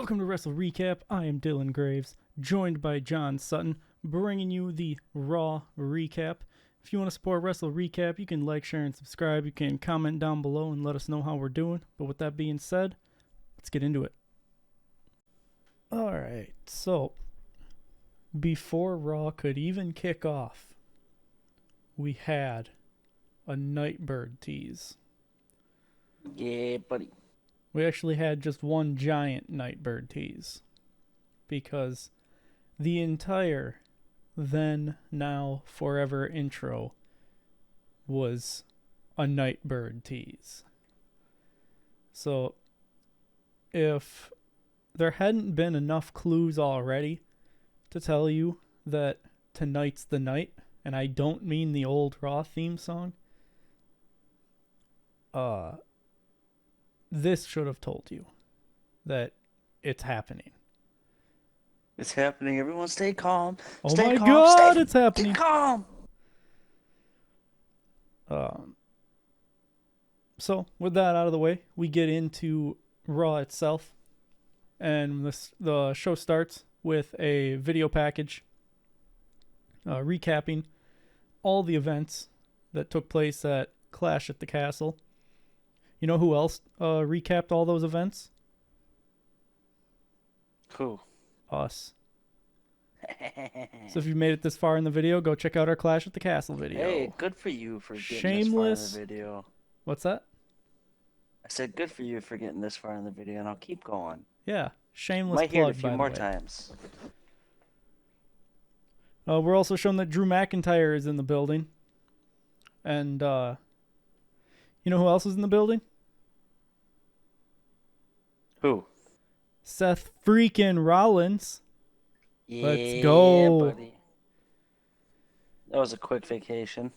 Welcome to WrestleRecap. I am Dylan Graves, joined by John Sutton, bringing you the Raw recap. If you want to support WrestleRecap, you can like, share, and subscribe. You can comment down below and let us know how we're doing. But with that being said, let's get into it. Alright, so before Raw could even kick off, we had a Nightbird tease. Yeah, buddy. We actually had just one giant Nightbird tease, because the entire Then, Now, Forever intro was a Nightbird tease. So, if there hadn't been enough clues already to tell you that tonight's the night, and I don't mean the old Raw theme song, this should have told you that it's happening. It's happening. Everyone stay calm. Oh Stay my calm. god, Stay it's happening. calm. So, with that out of the way, we get into Raw itself. And the show starts with a video package recapping all the events that took place at Clash at the Castle. You know who else recapped all those events? Who? Us. So if you've made it this far in the video, go check out our Clash at the Castle video. Hey, good for you for getting Shameless. this far in the video. What's that? I said good for you for getting this far in the video, and I'll keep going. Yeah, shameless Might hear it plug, a by few the more way. times. We're also shown that Drew McIntyre is in the building. And, you know who else is in the building? Who? Seth freaking Rollins. Yeah, Let's go. buddy. That was a quick vacation.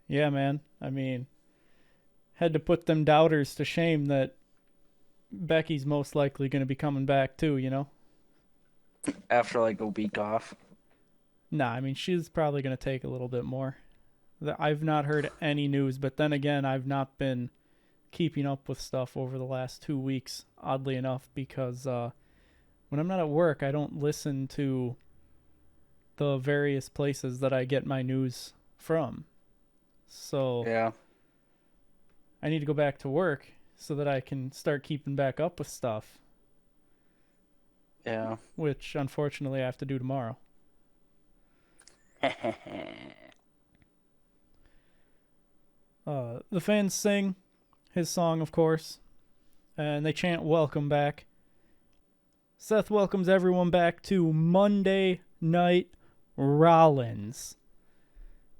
Yeah, man. I mean, had to put them doubters to shame that Becky's most likely going to be coming back too, you know? After like a week off. Nah, I mean, she's probably going to take a little bit more. I've not heard any news, but then again, I've not been keeping up with stuff over the last 2 weeks, oddly enough, because when I'm not at work, I don't listen to the various places that I get my news from. So Yeah. I need to go back to work so that I can start keeping back up with stuff, Yeah. which unfortunately I have to do tomorrow. The fans sing his song, of course, and they chant "Welcome back." Seth welcomes everyone back to Monday Night Rollins.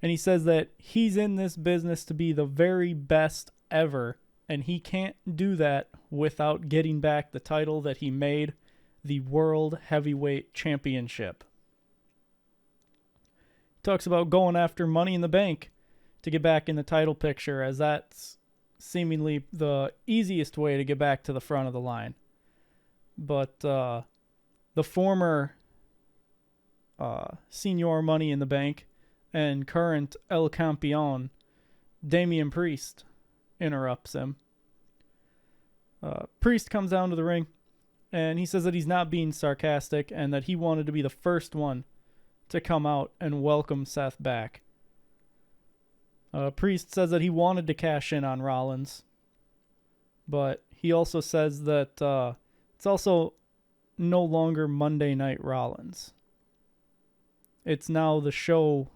And he says that he's in this business to be the very best ever, and he can't do that without getting back the title that he made, the World Heavyweight Championship. He talks about going after Money in the Bank to get back in the title picture, as that's seemingly the easiest way to get back to the front of the line. But the former Senior Money in the Bank and current El Campeon, Damian Priest, interrupts him. Priest comes down to the ring, and he says that he's not being sarcastic and that he wanted to be the first one to come out and welcome Seth back. Priest says that he wanted to cash in on Rollins, but he also says that it's also no longer Monday Night Rollins. It's now the show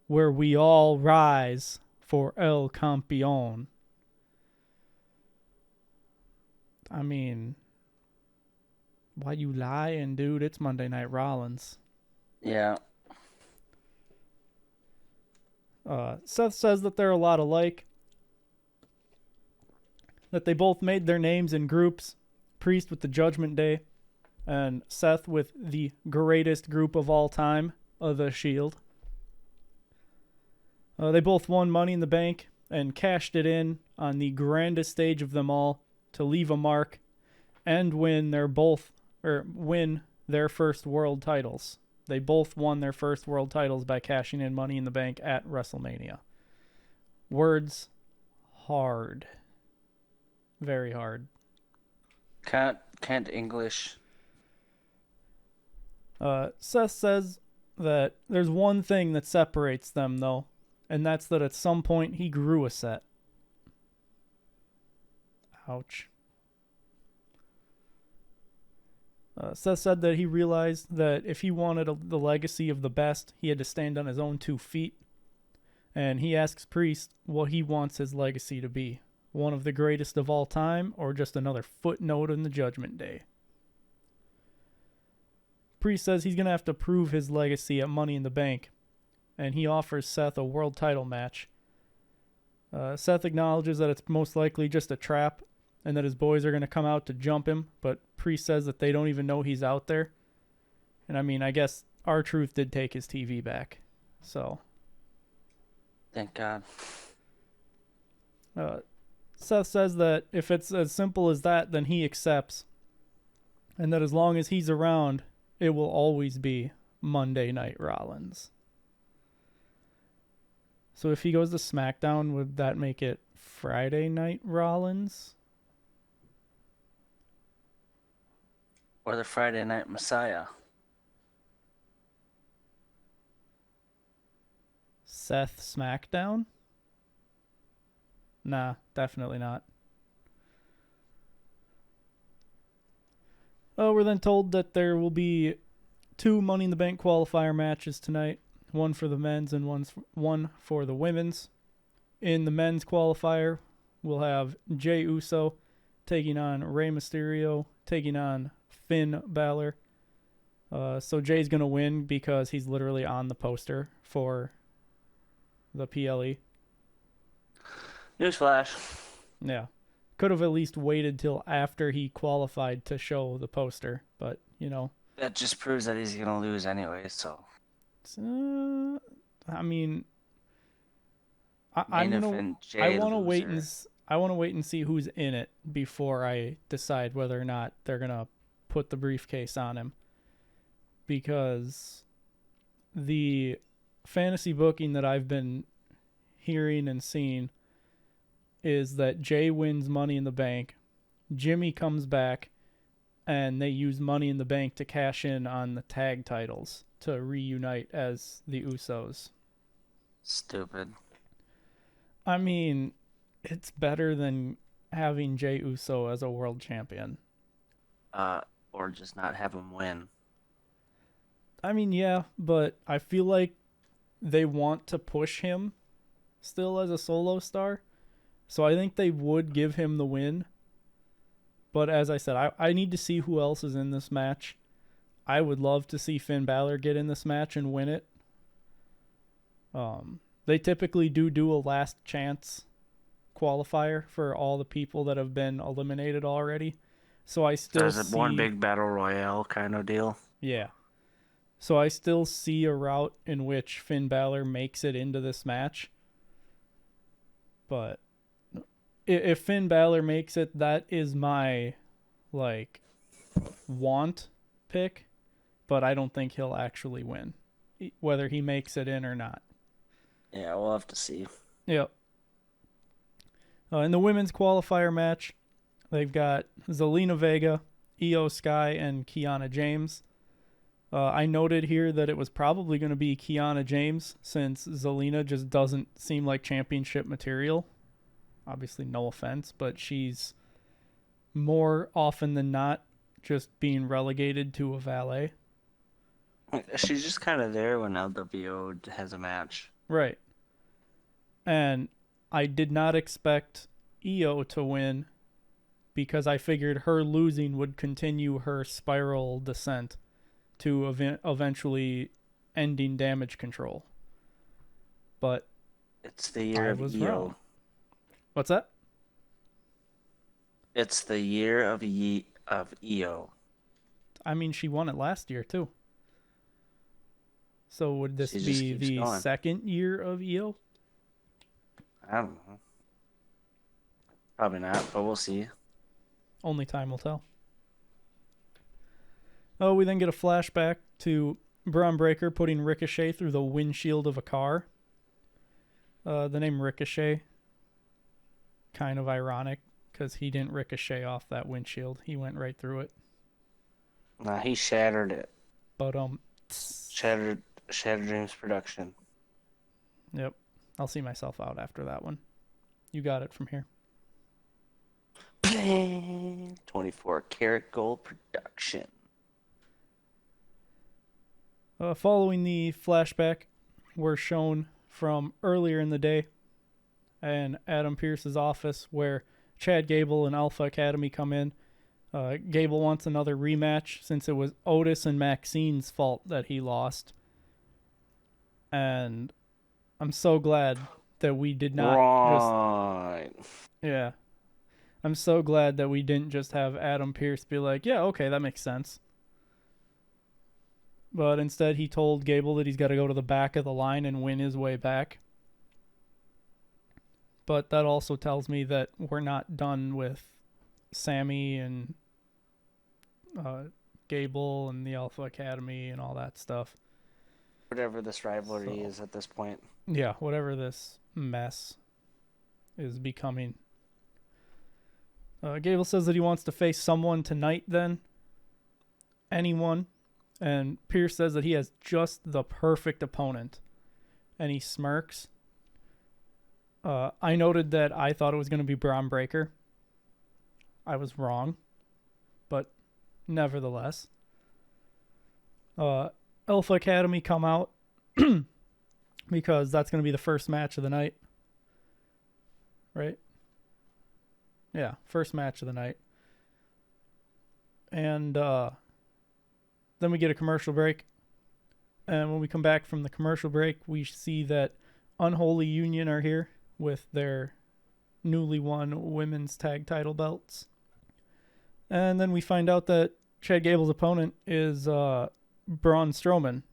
where we all rise for El Campeon. I mean, why you lying, dude? It's Monday Night Rollins. Yeah. Seth says that they're a lot alike, that they both made their names in groups, Priest with the Judgment Day, and Seth with the greatest group of all time, The Shield. They both won Money in the Bank and cashed it in on the grandest stage of them all to leave a mark and win their first world titles. They both won their first world titles by cashing in Money in the Bank at WrestleMania. Words hard. Very hard. Kind Can't English. Seth says that there's one thing that separates them, though, and that's that at some point he grew a set. Ouch. Seth said that he realized that if he wanted the legacy of the best, he had to stand on his own 2 feet. And he asks Priest what he wants his legacy to be. One of the greatest of all time, or just another footnote in the Judgment Day. Priest says he's going to have to prove his legacy at Money in the Bank, and he offers Seth a world title match. Seth acknowledges that it's most likely just a trap, and that his boys are going to come out to jump him, but Priest says that they don't even know he's out there. And I mean, I guess R-Truth did take his TV back, so... Thank God. Seth says that if it's as simple as that, then he accepts. And that as long as he's around, it will always be Monday Night Rollins. So if he goes to SmackDown, would that make it Friday Night Rollins? Or the Friday Night Messiah. Seth SmackDown? Nah, definitely not. We're then told that there will be 2 Money in the Bank qualifier matches tonight. One for the men's and one for the women's. In the men's qualifier, we'll have Jey Uso taking on Rey Mysterio, taking on Finn Balor. So Jay's going to win because he's literally on the poster for the PLE. Newsflash. Yeah. Could have at least waited till after he qualified to show the poster, but, you know. That just proves that he's going to lose anyway, so. I mean, I want to wait and see who's in it before I decide whether or not they're going to put the briefcase on him. Because the fantasy booking that I've been hearing and seeing is that Jay wins Money in the Bank, Jimmy comes back, and they use Money in the Bank to cash in on the tag titles to reunite as the Usos. Stupid. I mean, it's better than having Jey Uso as a world champion. Or just not have him win. I mean, yeah, but I feel like they want to push him still as a solo star. So I think they would give him the win. But as I said, I need to see who else is in this match. I would love to see Finn Balor get in this match and win it. They typically do a last chance qualifier for all the people that have been eliminated already. So I still There's one big battle royale kind of deal. Yeah. So I still see a route in which Finn Balor makes it into this match. But if Finn Balor makes it, that is my, want pick. But I don't think he'll actually win, whether he makes it in or not. Yeah, we'll have to see. Yep. In the women's qualifier match, they've got Zelina Vega, Io Sky, and Kiana James. I noted here that it was probably going to be Kiana James since Zelina just doesn't seem like championship material. Obviously, no offense, but she's more often than not just being relegated to a valet. She's just kind of there when LWO has a match. Right. And I did not expect Io to win because I figured her losing would continue her spiral descent to eventually ending Damage Control. But it's the year of Io. Wrong. What's that? It's the year of Io. I mean, she won it last year too. So would this be the second year of Io? I don't know. Probably not, but we'll see. Only time will tell. Oh, we then get a flashback to Braun Breaker putting Ricochet through the windshield of a car. The name Ricochet, kind of ironic because he didn't ricochet off that windshield. He went right through it. Nah, he shattered it. But Shattered Dreams production. Yep. I'll see myself out after that one. You got it from here. 24 karat gold production. Following the flashback, we're shown from earlier in the day and Adam Pearce's office where Chad Gable and Alpha Academy come in. Gable wants another rematch since it was Otis and Maxine's fault that he lost. And I'm so glad that we did not Yeah. I'm so glad that we didn't just have Adam Pearce be like, yeah, okay, that makes sense. But instead he told Gable that he's got to go to the back of the line and win his way back. But that also tells me that we're not done with Sammy and Gable and the Alpha Academy and all that stuff. Whatever this rivalry is at this point. Yeah, whatever this mess is becoming. Gable says that he wants to face someone tonight then. Anyone. And Pierce says that he has just the perfect opponent. And he smirks. I noted that I thought it was going to be Braun Breaker. I was wrong. But nevertheless. Alpha Academy come out. Because that's going to be the first match of the night. Right? Yeah, first match of the night. And then we get a commercial break. And when we come back from the commercial break, we see that Unholy Union are here with their newly won women's tag title belts. And then we find out that Chad Gable's opponent is Braun Strowman.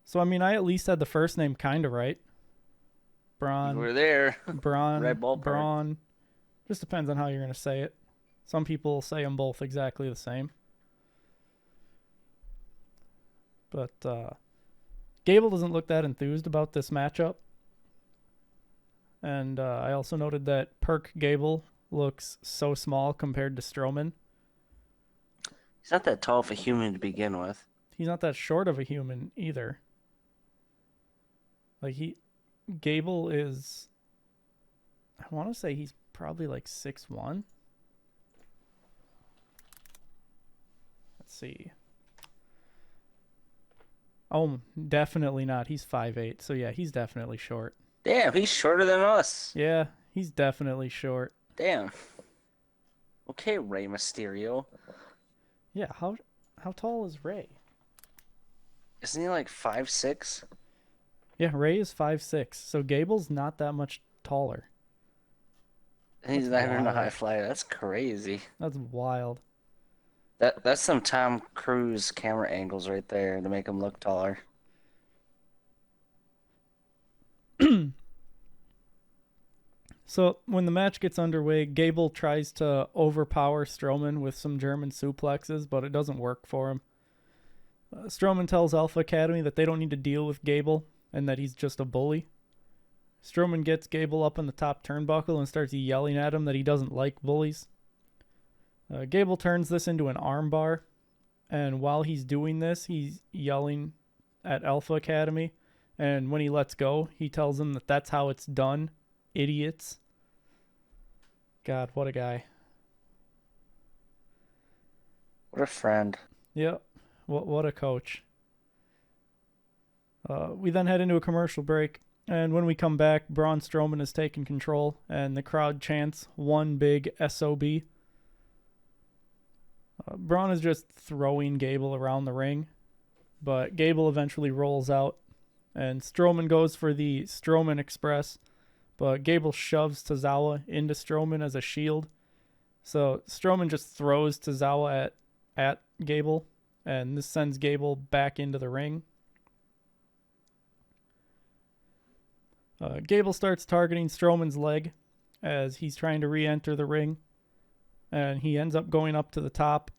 So, I mean, I at least had the first name kind of right. Braun. We're there. Braun. Right ballpark. Braun. Just depends on how you're going to say it. Some people say them both exactly the same. But Gable doesn't look that enthused about this matchup. And I also noted that Perk Gable looks so small compared to Strowman. He's not that tall of a human to begin with. He's not that short of a human either. Gable is, I want to say he's probably like 6'1". Let's see. Oh, definitely not. He's 5'8". So yeah, he's definitely short. Damn, he's shorter than us. Yeah, he's definitely short. Damn. Okay, Rey Mysterio. Yeah, how tall is Rey? Isn't he like 5'6"? Yeah, Rey is 5'6". So Gable's not that much taller. And he's not even a high flyer. That's crazy. That's wild. That's some Tom Cruise camera angles right there to make him look taller. So when the match gets underway, Gable tries to overpower Strowman with some German suplexes, but it doesn't work for him. Strowman tells Alpha Academy that they don't need to deal with Gable and that he's just a bully. Strowman gets Gable up on the top turnbuckle and starts yelling at him that he doesn't like bullies. Gable turns this into an armbar, and while he's doing this, he's yelling at Alpha Academy, and when he lets go, he tells them that that's how it's done, idiots. God, what a guy. What a friend. Yep, what a coach. We then head into a commercial break, and when we come back, Braun Strowman is taking control, and the crowd chants, "One big SOB." Braun is just throwing Gable around the ring, but Gable eventually rolls out, and Strowman goes for the Strowman Express, but Gable shoves Tozawa into Strowman as a shield. So Strowman just throws Tozawa at Gable, and this sends Gable back into the ring. Gable starts targeting Strowman's leg as he's trying to re-enter the ring, and he ends up going up to the top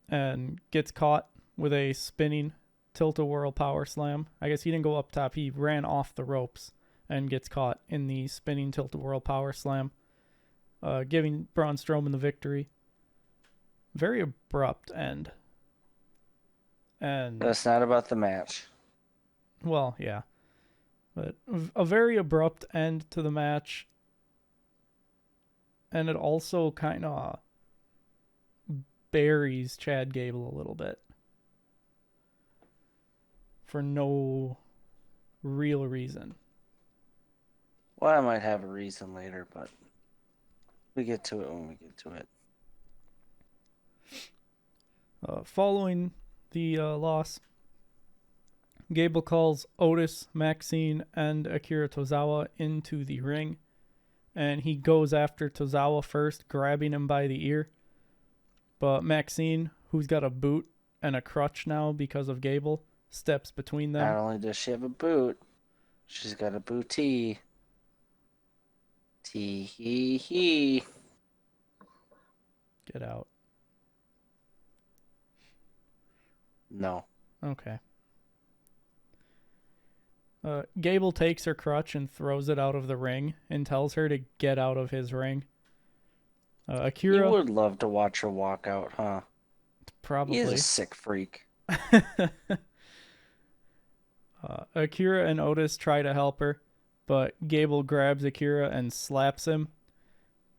and gets caught with a spinning tilt-a-whirl power slam. I guess he didn't go up top. He ran off the ropes and gets caught in the spinning tilt-a-whirl power slam. giving Braun Strowman the victory. Very abrupt end. And That's not about the match. well, yeah. But a very abrupt end to the match. And it also kind of buries Chad Gable a little bit. For no real reason. Well, I might have a reason later, but we get to it when we get to it. Following the loss, Gable calls Otis, Maxine, and Akira Tozawa into the ring. And he goes after Tozawa first, grabbing him by the ear. But Maxine, who's got a boot and a crutch now because of Gable, steps between them. Not only does she have a boot, she's got a booty. Tee-hee-hee. Get out. No. Okay. Gable takes her crutch and throws it out of the ring and tells her to get out of his ring. Akira... You would love to watch her walk out, huh? Probably. He is a sick freak. Akira and Otis try to help her, but Gable grabs Akira and slaps him.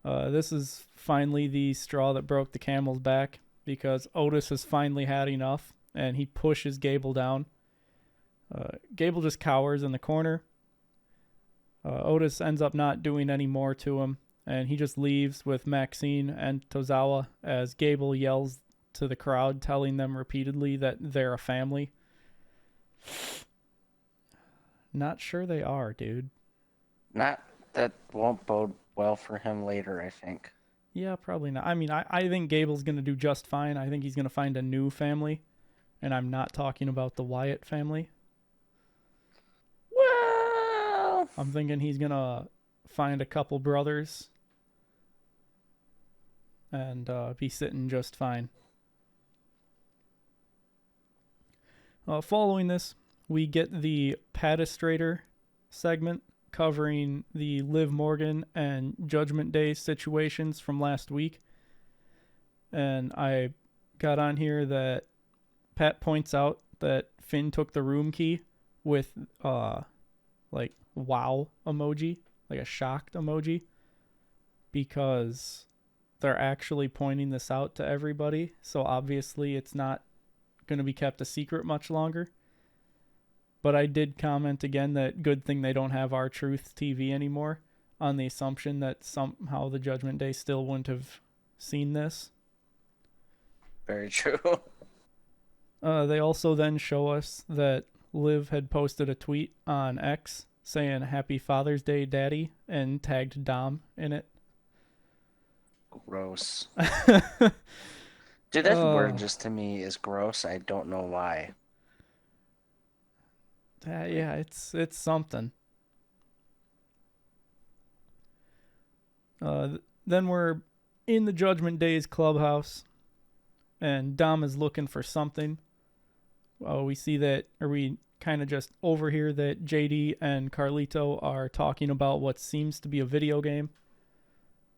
This is finally the straw that broke the camel's back, because Otis has finally had enough, and he pushes Gable down. Gable just cowers in the corner. Otis ends up not doing any more to him, and he just leaves with Maxine and Tozawa as Gable yells to the crowd, telling them repeatedly that they're a family. Not sure they are, dude. That won't bode well for him later, I think. Yeah, probably not. I mean, I think Gable's going to do just fine. I think he's going to find a new family, and I'm not talking about the Wyatt family. Well, I'm thinking he's going to find a couple brothers and be sitting just fine. Following this, we get the Padistrator segment covering the Liv Morgan and Judgment Day situations from last week. And I got on here that Pat points out that Finn took the room key with like wow emoji, like a shocked emoji, because they're actually pointing this out to everybody. So obviously it's not going to be kept a secret much longer. But I did comment again that good thing they don't have R-Truth TV anymore, on the assumption that somehow the Judgment Day still wouldn't have seen this. very true. They also then show us that Liv had posted a tweet on X saying Happy Father's Day, Daddy, and tagged Dom in it. Gross. Dude, that word just to me is gross. I don't know why. Yeah, it's something. Then we're in the Judgment Day's clubhouse, and Dom is looking for something. We see that, or we kind of just overhear that JD and Carlito are talking about what seems to be a video game.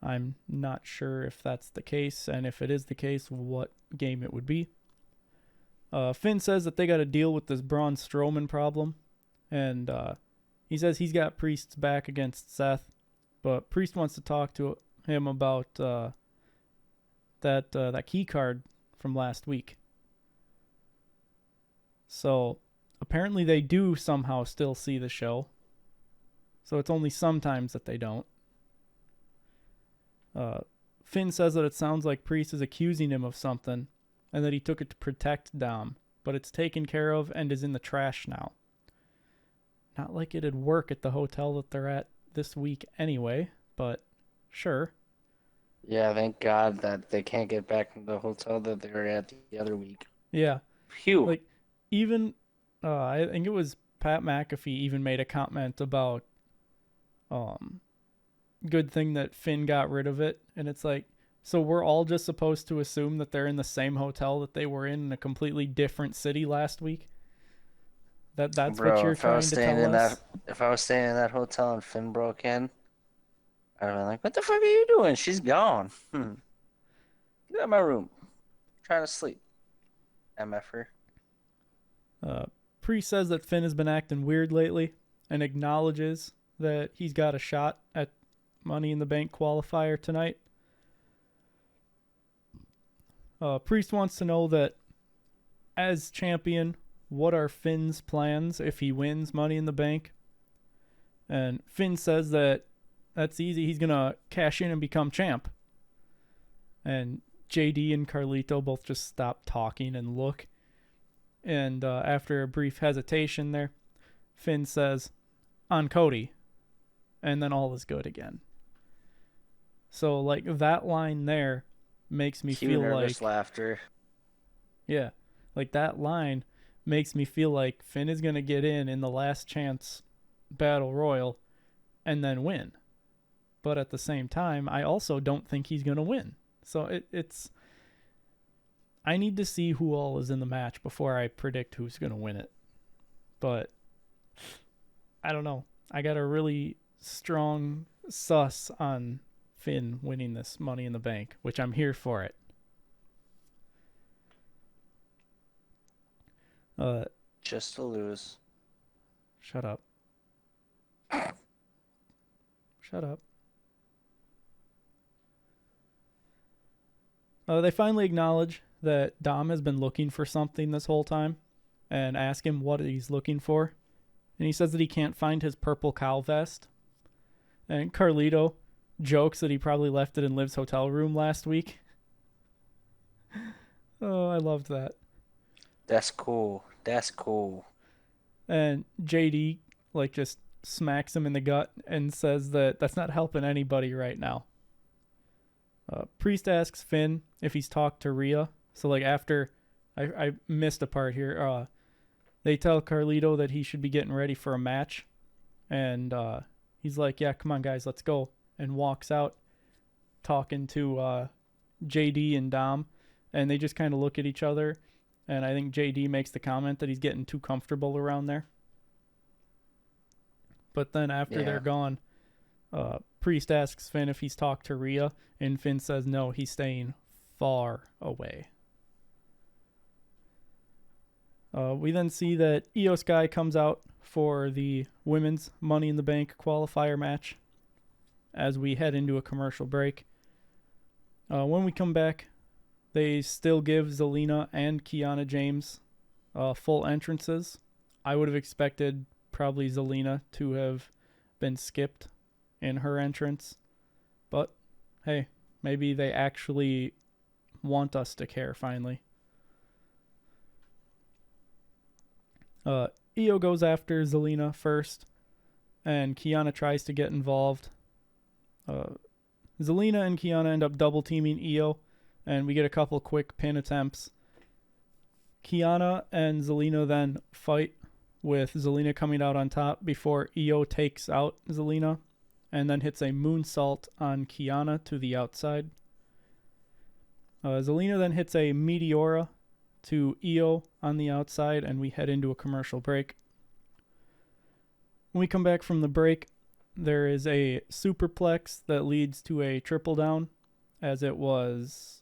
I'm not sure if that's the case, and if it is the case, what game it would be. Finn says that they got to deal with this Braun Strowman problem, and he says he's got Priest's back against Seth, but Priest wants to talk to him about that key card from last week. So apparently they do somehow still see the show, so it's only sometimes that they don't. Finn says that it sounds like Priest is accusing him of something, and that he took it to protect Dom, but it's taken care of and is in the trash now. Not like it'd work at the hotel that they're at this week anyway, but sure. Yeah, thank God that they can't get back to the hotel that they were at the other week. Yeah. Phew. Like, even, I think it was Pat McAfee even made a comment about, good thing that Finn got rid of it, and it's like, so we're all just supposed to assume that they're in the same hotel that they were in a completely different city last week? That's Bro, what you're trying to tell us? If I was staying in that hotel and Finn broke in, I'd have been like, what the fuck are you doing? She's gone. Get out of my room. I'm trying to sleep. MFer. Priest says that Finn has been acting weird lately and acknowledges that he's got a shot at Money in the Bank qualifier tonight. Priest wants to know that as champion, what are Finn's plans if he wins Money in the Bank? And Finn says that that's easy. He's going to cash in and become champ. And JD and Carlito both just stop talking and look. And after a brief hesitation there, Finn says, on Cody. And then all is good again. So, like, that line there makes me feel nervous like... laughter. Yeah. Like, that line makes me feel like Finn is going to get in the last chance battle royal and then win. But at the same time, I also don't think he's going to win. So it's... I need to see who all is in the match before I predict who's going to win it. But I don't know. I got a really strong sus on Finn winning this Money in the Bank, which I'm here for it. Just to lose. Shut up. Shut up. They finally acknowledge that Dom has been looking for something this whole time and ask him what he's looking for. And he says that he can't find his purple cow vest. And Carlito jokes that he probably left it in Liv's hotel room last week. Oh, I loved that. That's cool. That's cool. And JD, like, just smacks him in the gut and says that that's not helping anybody right now. Priest asks Finn if he's talked to Rhea. So, like, after... I missed a part here. They tell Carlito that he should be getting ready for a match. And he's like, yeah, come on, guys, let's go. And walks out talking to JD and Dom. And they just kind of look at each other. And I think JD makes the comment that he's getting too comfortable around there. But then after they're gone, Priest asks Finn if he's talked to Rhea. And Finn says no, he's staying far away. We then see that Io Sky comes out for the women's Money in the Bank qualifier match as we head into a commercial break. When we come back, they still give Zelina and Kiana James full entrances. I would have expected probably Zelina to have been skipped in her entrance. But, hey, maybe they actually want us to care finally. Io goes after Zelina first, and Kiana tries to get involved. Zelina and Kiana end up double teaming Io, and we get a couple quick pin attempts. Kiana and Zelina then fight, with Zelina coming out on top before Io takes out Zelina, and then hits a moonsault on Kiana to the outside. Zelina then hits a Meteora to Io on the outside, and we head into a commercial break. When we come back from the break, there is a superplex that leads to a triple down, as it was,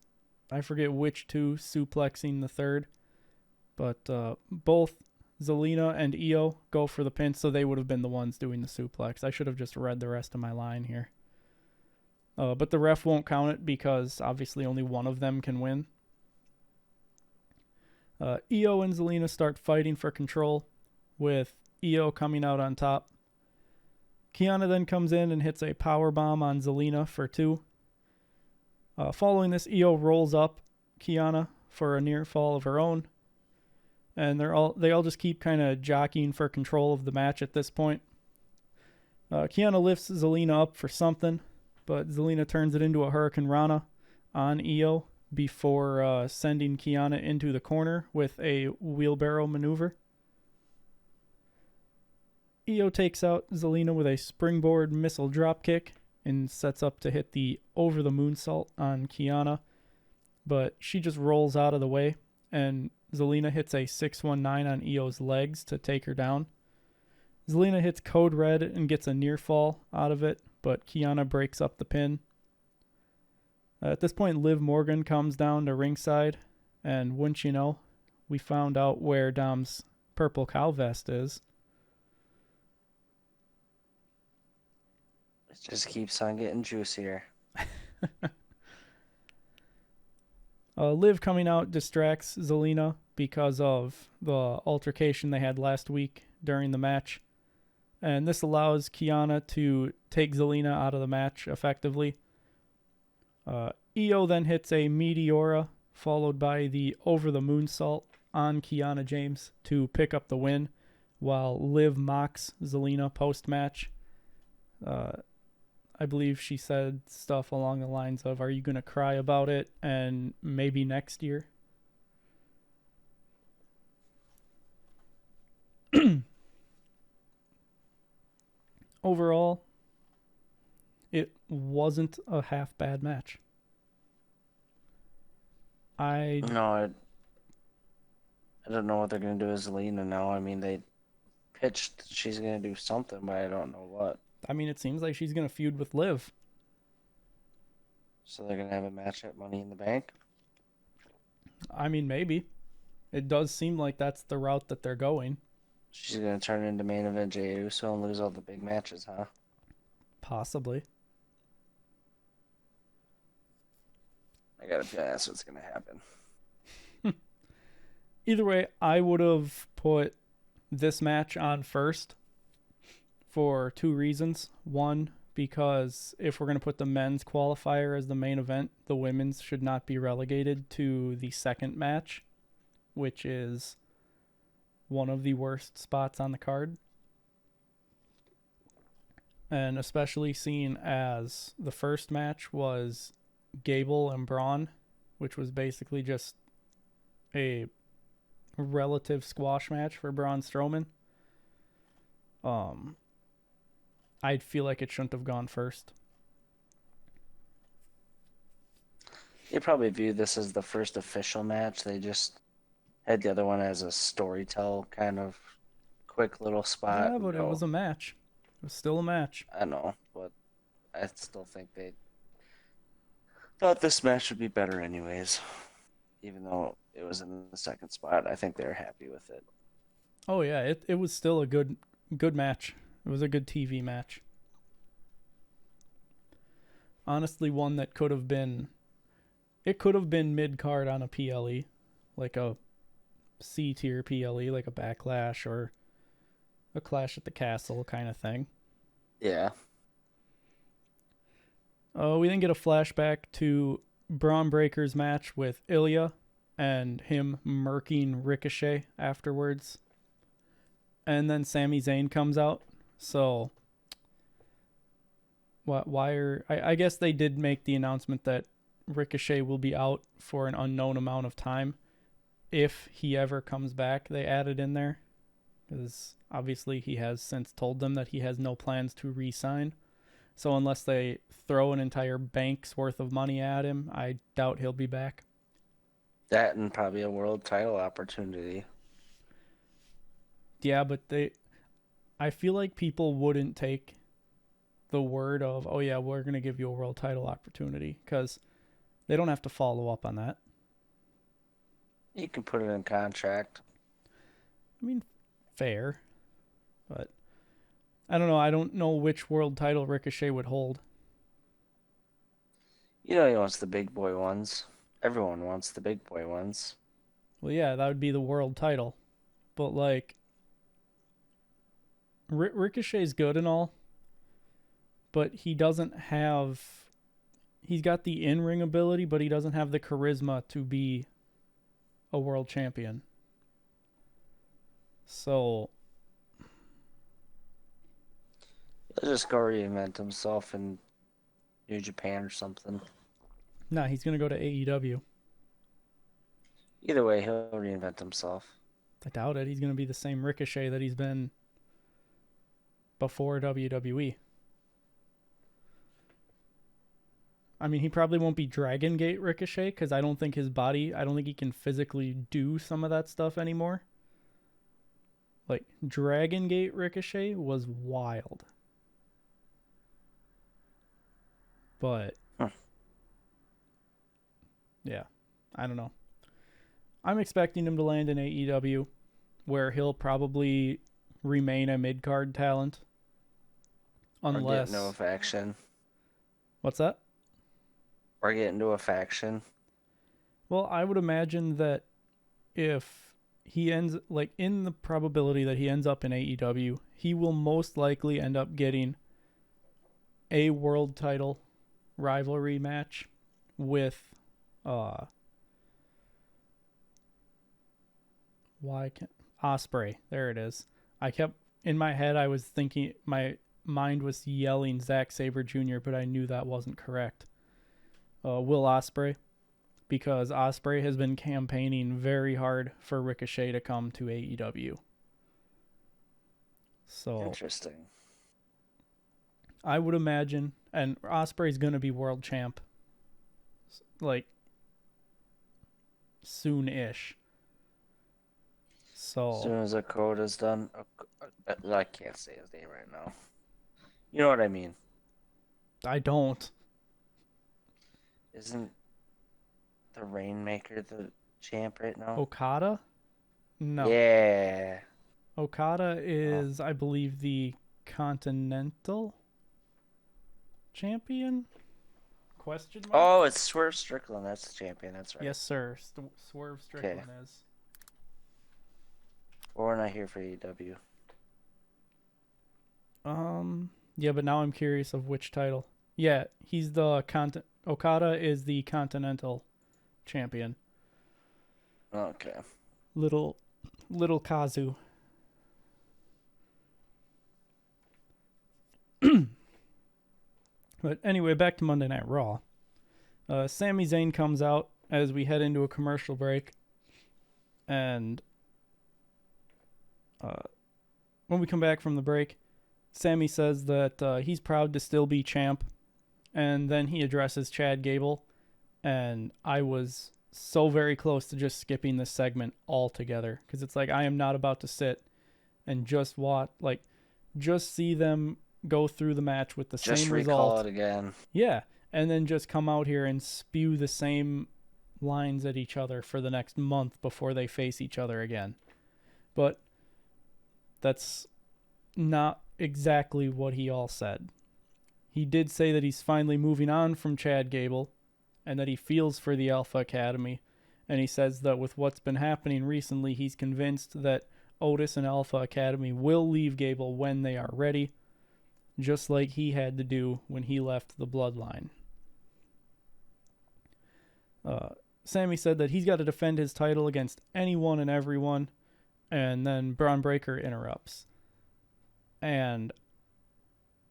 I forget which two suplexing the third, but both Zelina and Io go for the pin, so they would have been the ones doing the suplex. I should have just read the rest of my line here. But the ref won't count it because obviously only one of them can win. Io and Zelina start fighting for control, with Io coming out on top. Kiana then comes in and hits a power bomb on Zelina for 2. Following this, Io rolls up Kiana for a near fall of her own, and they all just keep kind of jockeying for control of the match at this point. Kiana lifts Zelina up for something, but Zelina turns it into a Hurricane Rana on Io before sending Kiana into the corner with a wheelbarrow maneuver. Io takes out Zelina with a springboard missile dropkick and sets up to hit the over the moonsault on Kiana, but she just rolls out of the way, and Zelina hits a 619 on Io's legs to take her down. Zelina hits Code Red and gets a near fall out of it, but Kiana breaks up the pin. At this point, Liv Morgan comes down to ringside, and wouldn't you know, we found out where Dom's purple cow vest is. It just keeps on getting juicier. Liv coming out distracts Zelina because of the altercation they had last week during the match. And this allows Kiana to take Zelina out of the match effectively. Io then hits a Meteora, followed by the over the moonsault on Kiana James to pick up the win, while Liv mocks Zelina post-match. I believe she said stuff along the lines of, "Are you going to cry about it? And maybe next year?" Overall, it wasn't a half bad match. I don't know what they're going to do with Zelina now. I mean, they pitched she's going to do something, but I don't know what. I mean, it seems like she's going to feud with Liv. So they're going to have a match at Money in the Bank? I mean, maybe. It does seem like that's the route that they're going. She's going to turn into main event Jey Uso and lose all the big matches, huh? Possibly. I got a feeling that's what's going to happen. Either way, I would have put this match on first for two reasons. One, because if we're going to put the men's qualifier as the main event, the women's should not be relegated to the second match, which is one of the worst spots on the card. And especially seeing as the first match was Gable and Braun, which was basically just a relative squash match for Braun Strowman. I'd feel like it shouldn't have gone first. You probably view this as the first official match. They just had the other one as a storytell kind of quick little spot. Yeah, but it was a match. It was still a match. I know, but I still think they thought this match would be better anyways. Even though it was in the second spot, I think they're happy with it. Oh yeah, it was still a good match. It was a good TV match. Honestly, one that could have been mid-card on a PLE, like a C-tier PLE, like a Backlash or a Clash at the Castle kind of thing. Yeah. We then get a flashback to Braun Breaker's match with Ilya and him murking Ricochet afterwards. And then Sami Zayn comes out. So, I guess they did make the announcement that Ricochet will be out for an unknown amount of time. If he ever comes back, they added in there. Because obviously he has since told them that he has no plans to re-sign. So unless they throw an entire bank's worth of money at him, I doubt he'll be back. That and probably a world title opportunity. Yeah, but I feel like people wouldn't take the word of, oh yeah, we're going to give you a world title opportunity, because they don't have to follow up on that. You can put it in contract. I mean, fair, but I don't know. I don't know which world title Ricochet would hold. You know he wants the big boy ones. Everyone wants the big boy ones. Well, yeah, that would be the world title. But, like, Ricochet's good and all, but he doesn't have... He's got the in-ring ability, but he doesn't have the charisma to be a world champion. So... He'll just go reinvent himself in New Japan or something. Nah, he's going to go to AEW. Either way, he'll reinvent himself. I doubt it. He's going to be the same Ricochet that he's been before WWE. I mean, he probably won't be Dragon Gate Ricochet, because I don't think his body, I don't think he can physically do some of that stuff anymore. Like, Dragon Gate Ricochet was wild. But yeah, I don't know. I'm expecting him to land in AEW, where he'll probably remain a mid-card talent. Or get Unless... into a faction. What's that? Or get into a faction. Well, I would imagine that if he ends, like, in the probability that he ends up in AEW, he will most likely end up getting a world title rivalry match with Osprey. There it is. I kept in my head, I was thinking, my mind was yelling Zack Sabre Jr., but I knew that wasn't correct. Will Osprey, because Osprey has been campaigning very hard for Ricochet to come to AEW. So Interesting. I would imagine, and Osprey's going to be world champ, like, soon-ish. So As soon as Okoda's done, I can't say his name right now. You know what I mean? I don't. Isn't the Rainmaker the champ right now? Okada? No. Yeah. Okada is, I believe, the Continental champion? Question mark? Oh, it's Swerve Strickland. That's the champion. That's right. Yes, sir. Swerve Strickland is. Or not here for AEW. Yeah, but now I'm curious of which title. Yeah, he's the Okada is the Continental champion. Okay. Little Kazu. But anyway, back to Monday Night Raw. Sami Zayn comes out as we head into a commercial break. And when we come back from the break, Sami says that he's proud to still be champ. And then he addresses Chad Gable. And I was so very close to just skipping this segment altogether. Because it's like, I am not about to sit and just watch, like, just see them go through the match with the Just same recall result. it again. Yeah. And then just come out here and spew the same lines at each other for the next month before they face each other again. But that's not exactly what he all said. He did say that he's finally moving on from Chad Gable and that he feels for the Alpha Academy. And he says that with what's been happening recently, he's convinced that Otis and Alpha Academy will leave Gable when they are ready, just like he had to do when he left the Bloodline. Sami said that he's got to defend his title against anyone and everyone, and then Braun Breaker interrupts. And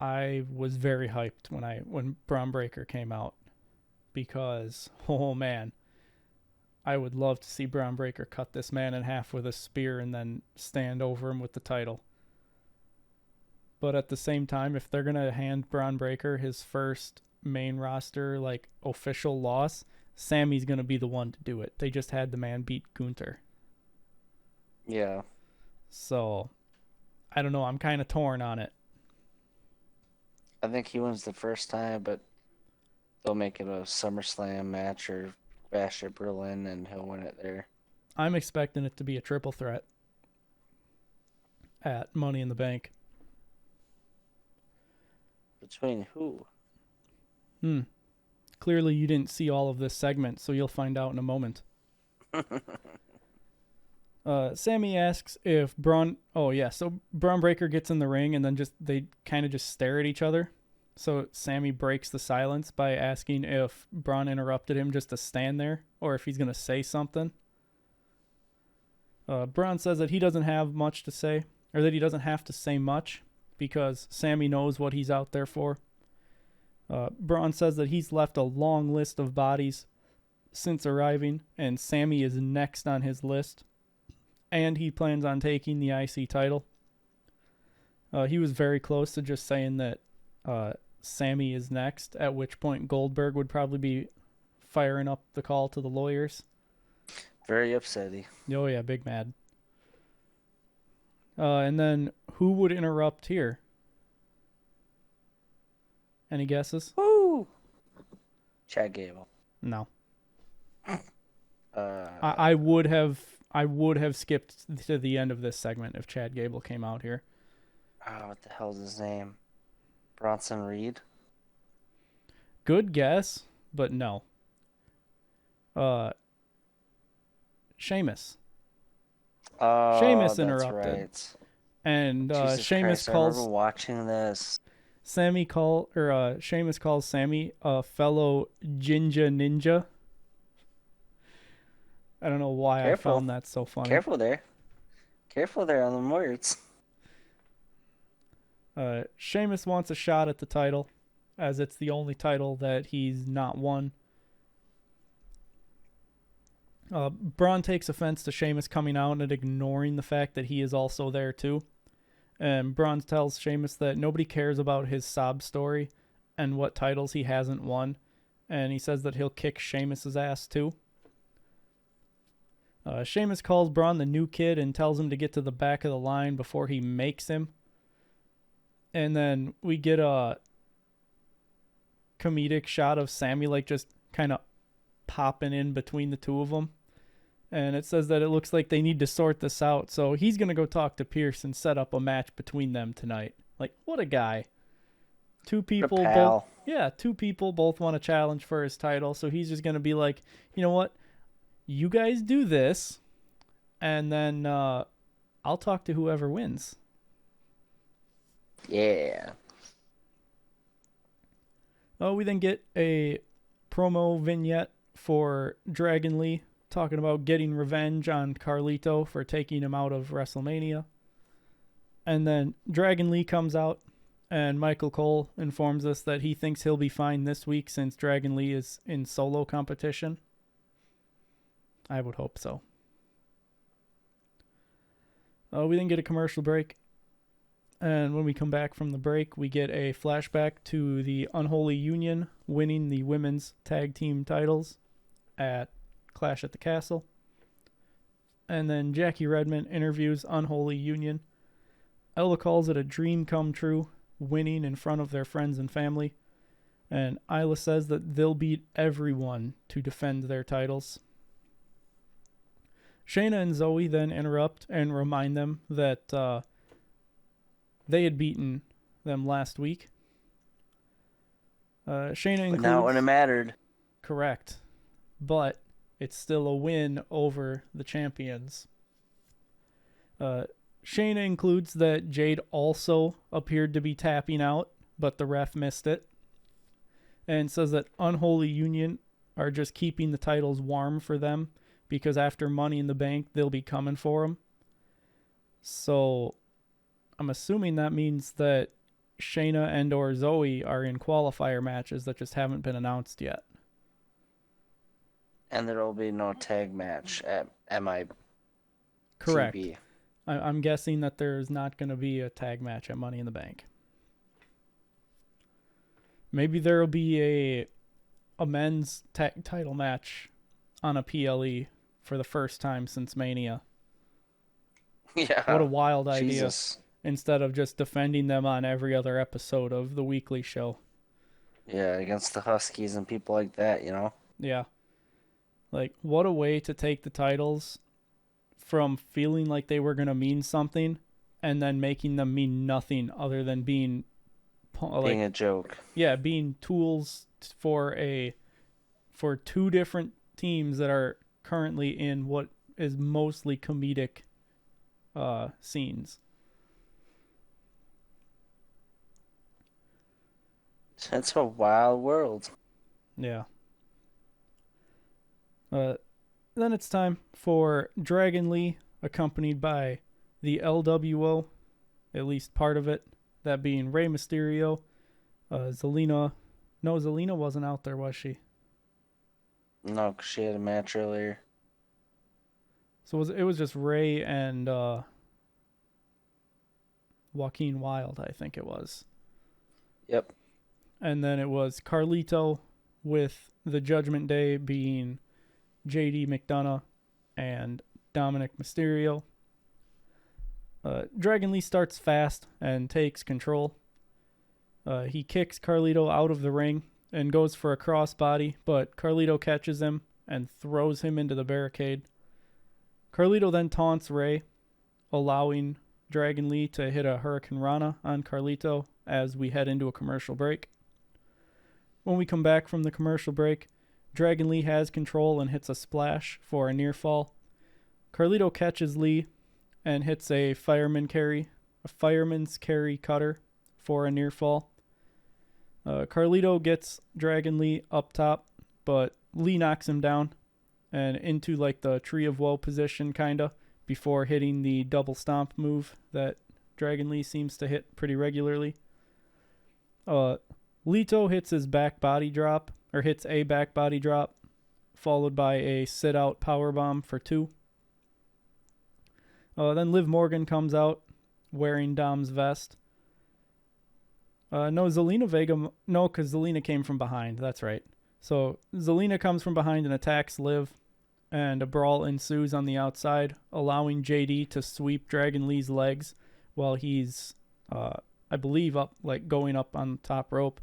I was very hyped when Braun Breaker came out, because, oh man, I would love to see Braun Breaker cut this man in half with a spear and then stand over him with the title. But at the same time, if they're going to hand Braun Breaker his first main roster, like, official loss, Sami's going to be the one to do it. They just had the man beat Gunther. Yeah. So, I don't know. I'm kind of torn on it. I think he wins the first time, but they'll make it a SummerSlam match or Bash at Berlin, and he'll win it there. I'm expecting it to be a triple threat at Money in the Bank. Between who? Clearly you didn't see all of this segment, so you'll find out in a moment. Sami asks if Braun... Oh, yeah, so Braun Breaker gets in the ring, and then they kind of just stare at each other. So Sami breaks the silence by asking if Braun interrupted him just to stand there, or if he's going to say something. Braun says that he doesn't have much to say, or that he doesn't have to say much, because Sami knows what he's out there for. Braun says that he's left a long list of bodies since arriving, and Sami is next on his list. And he plans on taking the IC title. He was very close to just saying that Sami is next, at which point Goldberg would probably be firing up the call to the lawyers. Very upsetty. Oh, yeah, big mad. And then who would interrupt here? Any guesses? Woo! Chad Gable. No. Uh, I would have skipped to the end of this segment if Chad Gable came out here. what the hell's his name? Bronson Reed. Good guess, but no. Sheamus. Oh, Sheamus that's interrupted. right. And Jesus Sheamus Christ, I remember calls watching this. Sheamus calls Sammy a fellow ninja. I don't know why Careful. I found that so funny. Careful there on the words. Sheamus wants a shot at the title, as it's the only title that he's not won. Braun takes offense to Sheamus coming out and ignoring the fact that he is also there too. And Braun tells Sheamus that nobody cares about his sob story and what titles he hasn't won. And he says that he'll kick Sheamus's ass too. Sheamus calls Braun the new kid and tells him to get to the back of the line before he makes him. And then we get a comedic shot of Sammy like just kind of popping in between the two of them. And it says that it looks like they need to sort this out. So he's going to go talk to Pierce and set up a match between them tonight. Like, what a guy. Two people both want a challenge for his title. So he's just going to be like, you know what? You guys do this. And then I'll talk to whoever wins. Yeah. We then get a promo vignette for Dragon Lee talking about getting revenge on Carlito for taking him out of WrestleMania. And then Dragon Lee comes out and Michael Cole informs us that he thinks he'll be fine this week since Dragon Lee is in solo competition. I would hope so. We then get a commercial break. And when we come back from the break, we get a flashback to the Unholy Union winning the women's tag team titles at Clash at the Castle. And then Jackie Redmond interviews Unholy Union. Ella calls it a dream come true, winning in front of their friends and family. And Isla says that they'll beat everyone to defend their titles. Shayna and Zoe then interrupt and remind them that they had beaten them last week. Shayna includes... But not when it mattered. Correct. But it's still a win over the champions. Shayna includes that Jade also appeared to be tapping out, but the ref missed it. And says that Unholy Union are just keeping the titles warm for them because after Money in the Bank, they'll be coming for them. So I'm assuming that means that Shayna and or Zoe are in qualifier matches that just haven't been announced yet. And there will be no tag match at MITB. Correct. I'm guessing that there's not going to be a tag match at Money in the Bank. Maybe there will be a men's tag title match on a PLE for the first time since Mania. Yeah. What a wild idea. Jesus. Instead of just defending them on every other episode of the weekly show. Yeah, against the Huskies and people like that, you know? Yeah. Like, what a way to take the titles from feeling like they were going to mean something and then making them mean nothing other than being a joke. Yeah, being tools for two different teams that are currently in what is mostly comedic scenes. It's a wild world. Yeah. Then it's time for Dragon Lee, accompanied by the LWO, at least part of it, that being Rey Mysterio, Zelina. No, Zelina wasn't out there, was she? No, 'cause she had a match earlier. So it was just Rey and Joaquin Wilde, I think it was. Yep. And then it was Carlito with the Judgment Day being JD McDonough and Dominic Mysterio. Dragon Lee starts fast and takes control. He kicks Carlito out of the ring and goes for a crossbody, but Carlito catches him and throws him into the barricade. Carlito then taunts Ray, allowing Dragon Lee to hit a Hurricane Rana on Carlito as we head into a commercial break. When we come back from the commercial break, Dragon Lee has control and hits a splash for a near fall. Carlito catches Lee and hits a fireman's carry cutter for a near fall. Carlito gets Dragon Lee up top, but Lee knocks him down and into like the Tree of Woe position kinda before hitting the double stomp move that Dragon Lee seems to hit pretty regularly. Lito hits a back body drop, followed by a sit-out powerbomb for 2. Then Liv Morgan comes out wearing Dom's vest. Zelina Vega... No, because Zelina came from behind. That's right. So Zelina comes from behind and attacks Liv, and a brawl ensues on the outside, allowing JD to sweep Dragon Lee's legs while he's, I believe, going up on the top rope.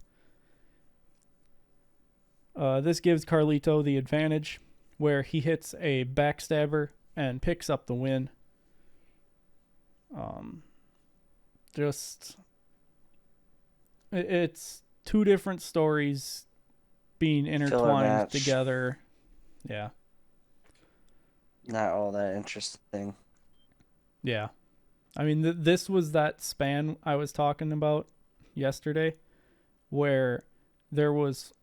This gives Carlito the advantage, where he hits a backstabber and picks up the win. It's two different stories being intertwined together. Yeah. Not all that interesting. Yeah. I mean, this was that span I was talking about yesterday, where there was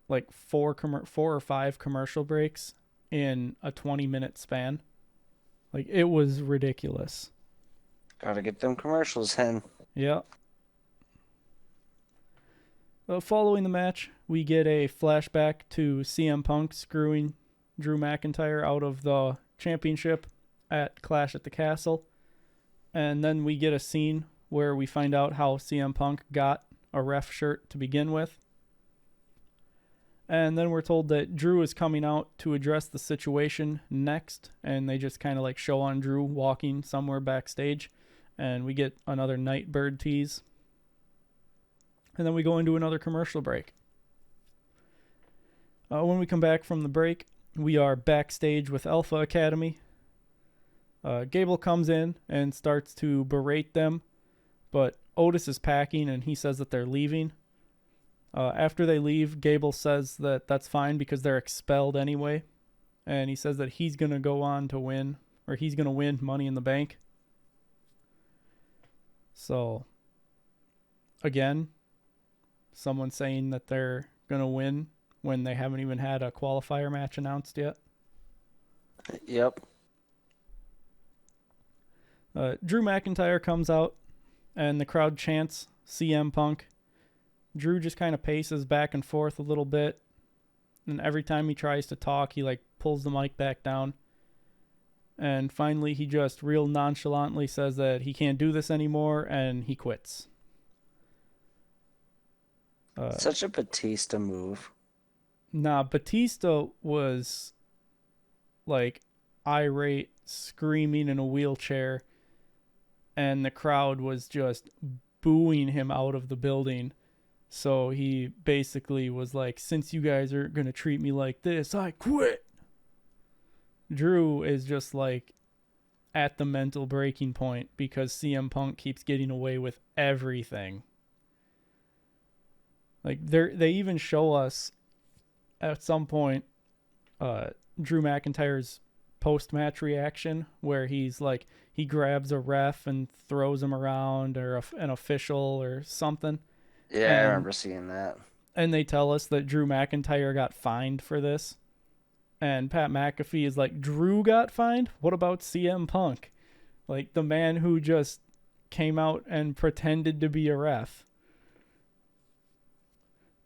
like four or five commercial breaks in a 20-minute span. Like, it was ridiculous. Gotta get them commercials in. Yeah. Following the match, we get a flashback to CM Punk screwing Drew McIntyre out of the championship at Clash at the Castle. And then we get a scene where we find out how CM Punk got a ref shirt to begin with. And then we're told that Drew is coming out to address the situation next. And they just kind of like show on Drew walking somewhere backstage. And we get another Nightbird tease. And then we go into another commercial break. When we come back from the break, we are backstage with Alpha Academy. Gable comes in and starts to berate them, but Otis is packing and he says that they're leaving. After they leave, Gable says that that's fine because they're expelled anyway. And he says that he's going to go on to win, or he's going to win Money in the Bank. So, again, someone saying that they're going to win when they haven't even had a qualifier match announced yet. Yep. Drew McIntyre comes out, and the crowd chants CM Punk. Drew just kind of paces back and forth a little bit, and every time he tries to talk, he like pulls the mic back down. And finally, he just real nonchalantly says that he can't do this anymore, and he quits. Such a Batista move. Nah, Batista was like irate, screaming in a wheelchair, and the crowd was just booing him out of the building. So he basically was like, since you guys are going to treat me like this, I quit. Drew is just like at the mental breaking point because CM Punk keeps getting away with everything. Like, they even show us at some point Drew McIntyre's post-match reaction where he's like, he grabs a ref and throws him around, or an official or something. Yeah, I remember seeing that. And they tell us that Drew McIntyre got fined for this. And Pat McAfee is like, Drew got fined? What about CM Punk? Like, the man who just came out and pretended to be a ref.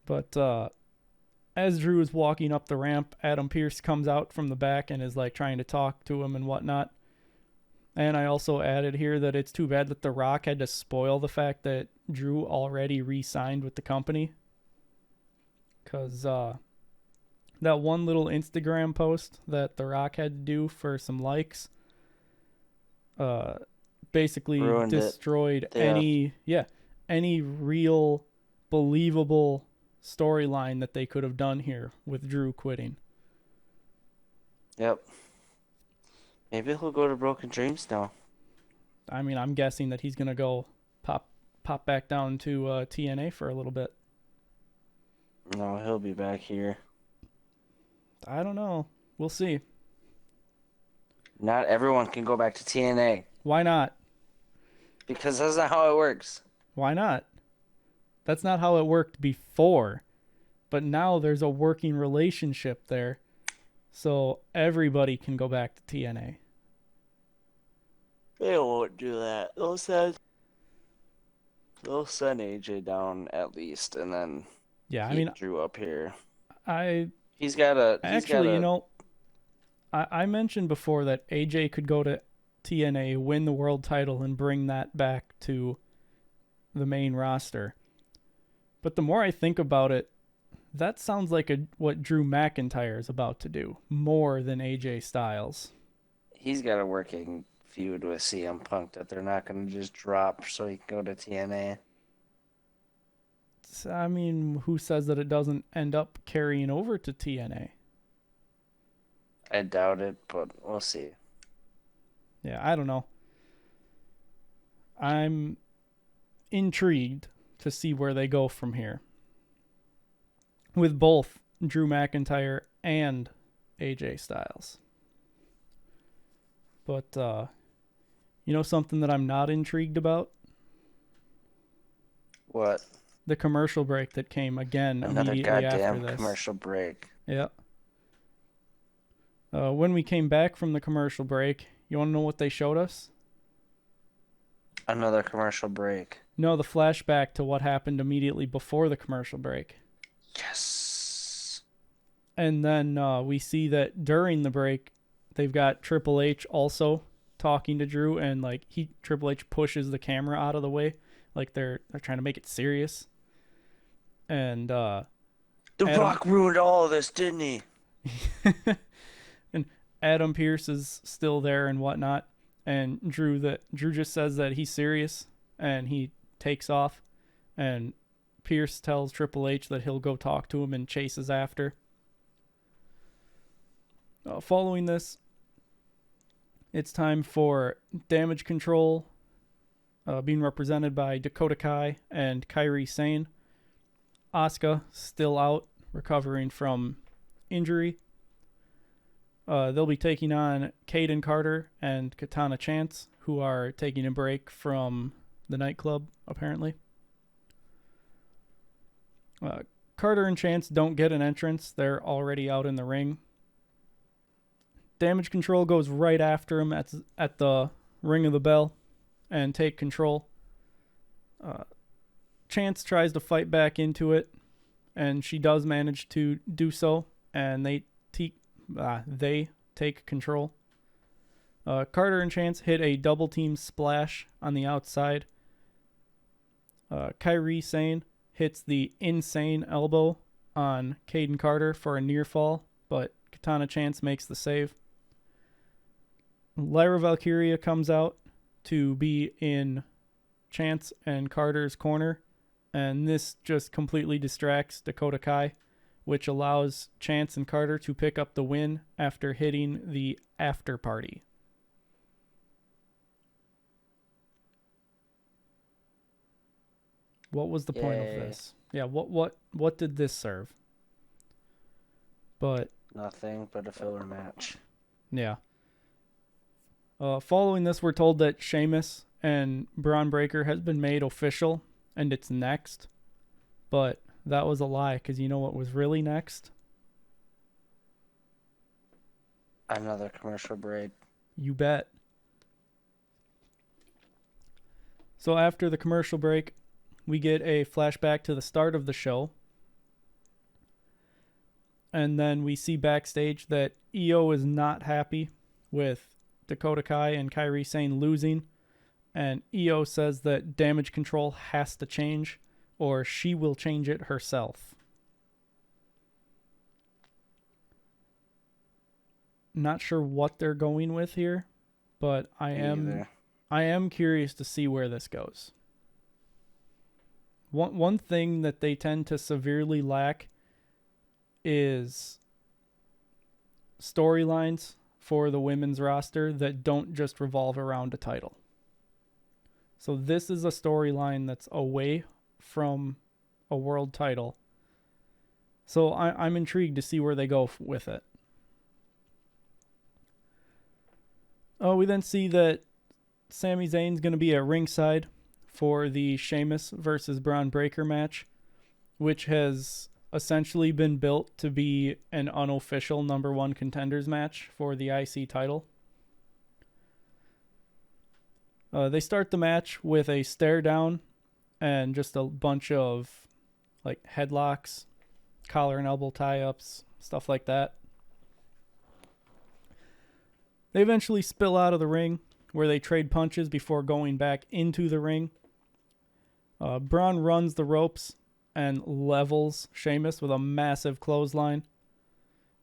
But as Drew is walking up the ramp, Adam Pearce comes out from the back and is like trying to talk to him and whatnot. And I also added here that it's too bad that The Rock had to spoil the fact that Drew already re-signed with the company. Because that one little Instagram post that The Rock had to do for some likes basically ruined destroyed any real believable storyline that they could have done here with Drew quitting. Yep. Maybe he'll go to Broken Dreams now. I mean, I'm guessing that he's gonna go pop back down to TNA for a little bit. No, he'll be back here. I don't know. We'll see. Not everyone can go back to TNA. Why not? Because that's not how it works. Why not? That's not how it worked before. But now there's a working relationship there. So everybody can go back to TNA. They won't do that. They'll send AJ down at least, and then keep Drew up here. He's got a. I mentioned before that AJ could go to TNA, win the world title, and bring that back to the main roster. But the more I think about it, that sounds like what Drew McIntyre is about to do, more than AJ Styles. He's got a working feud with CM Punk that they're not going to just drop so he can go to TNA. I mean, who says that it doesn't end up carrying over to TNA? I doubt it, but we'll see. Yeah, I don't know. I'm intrigued to see where they go from here. With both Drew McIntyre and AJ Styles. But, you know something that I'm not intrigued about? What? The commercial break that came again Another immediately after goddamn this. Commercial break. Yeah. When we came back from the commercial break, you want to know what they showed us? Another commercial break. No, the flashback to what happened immediately before the commercial break. Yes. And then we see that during the break, they've got Triple H also talking to Drew, and like Triple H pushes the camera out of the way, like they're trying to make it serious. And The Rock ruined all of this, didn't he? And Adam Pearce is still there and whatnot, and Drew just says that he's serious, and he takes off, and Pearce tells Triple H that he'll go talk to him and chases after. Following this, it's time for Damage Control, being represented by Dakota Kai and Kairi Sane. Asuka still out, recovering from injury. They'll be taking on Caden Carter and Katana Chance, who are taking a break from the nightclub, apparently. Carter and Chance don't get an entrance. They're already out in the ring. Damage Control goes right after him at the ring of the bell and take control. Chance tries to fight back into it, and she does manage to do so, and they take control. Carter and Chance hit a double team splash on the outside. Kairi Sane hits the insane elbow on Caden Carter for a near fall, but Katana Chance makes the save. Lyra Valkyria comes out to be in Chance and Carter's corner, and this just completely distracts Dakota Kai, which allows Chance and Carter to pick up the win after hitting the after party. What was the point of this? Yeah, what did this serve? But nothing but a filler match. Yeah. Following this, we're told that Sheamus and Braun Breaker has been made official, and it's next. But that was a lie, because you know what was really next? Another commercial break. You bet. So after the commercial break, we get a flashback to the start of the show. And then we see backstage that EO is not happy with Dakota Kai and Kairi Sane losing. And EO says that Damage Control has to change, or she will change it herself. Not sure what they're going with here, but I am curious to see where this goes. One thing that they tend to severely lack is storylines for the women's roster that don't just revolve around a title. So this is a storyline that's away from a world title. So I'm intrigued to see where they go with it. We then see that Sami Zayn's going to be at ringside for the Sheamus versus Braun Breaker match, which has essentially been built to be an unofficial number one contenders match for the IC title. They start the match with a stare down and just a bunch of like headlocks, collar and elbow tie-ups, stuff like that. They eventually spill out of the ring where they trade punches before going back into the ring. Braun runs the ropes and levels Sheamus with a massive clothesline.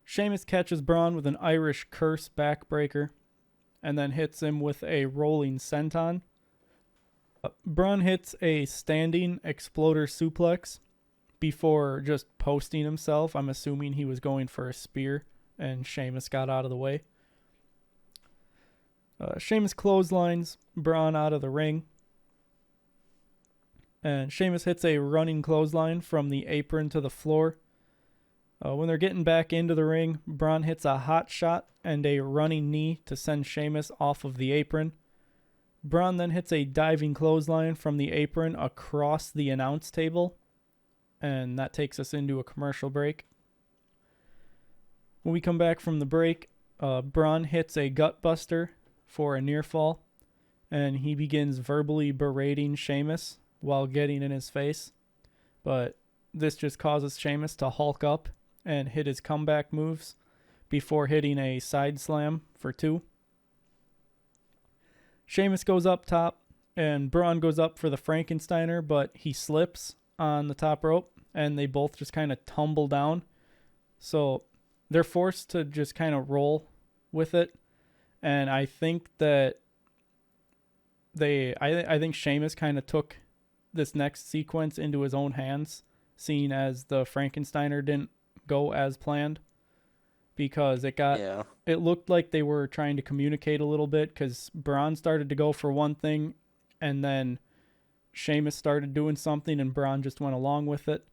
Sheamus catches Braun with an Irish curse backbreaker and then hits him with a rolling senton. Braun hits a standing exploder suplex before just posting himself. I'm assuming he was going for a spear and Sheamus got out of the way. Sheamus clotheslines Braun out of the ring. And Sheamus hits a running clothesline from the apron to the floor. When they're getting back into the ring, Braun hits a hot shot and a running knee to send Sheamus off of the apron. Braun then hits a diving clothesline from the apron across the announce table. And that takes us into a commercial break. When we come back from the break, Braun hits a gut buster for a near fall. And he begins verbally berating Sheamus while getting in his face. But this just causes Sheamus to hulk up and hit his comeback moves before hitting a side slam for 2. Sheamus goes up top and Braun goes up for the Frankensteiner, but he slips on the top rope and they both just kind of tumble down. So they're forced to just kind of roll with it. And I think that I think Sheamus kind of took this next sequence into his own hands, seeing as the Frankensteiner didn't go as planned, because it looked like they were trying to communicate a little bit, because Braun started to go for one thing and then Sheamus started doing something and Braun just went along with it.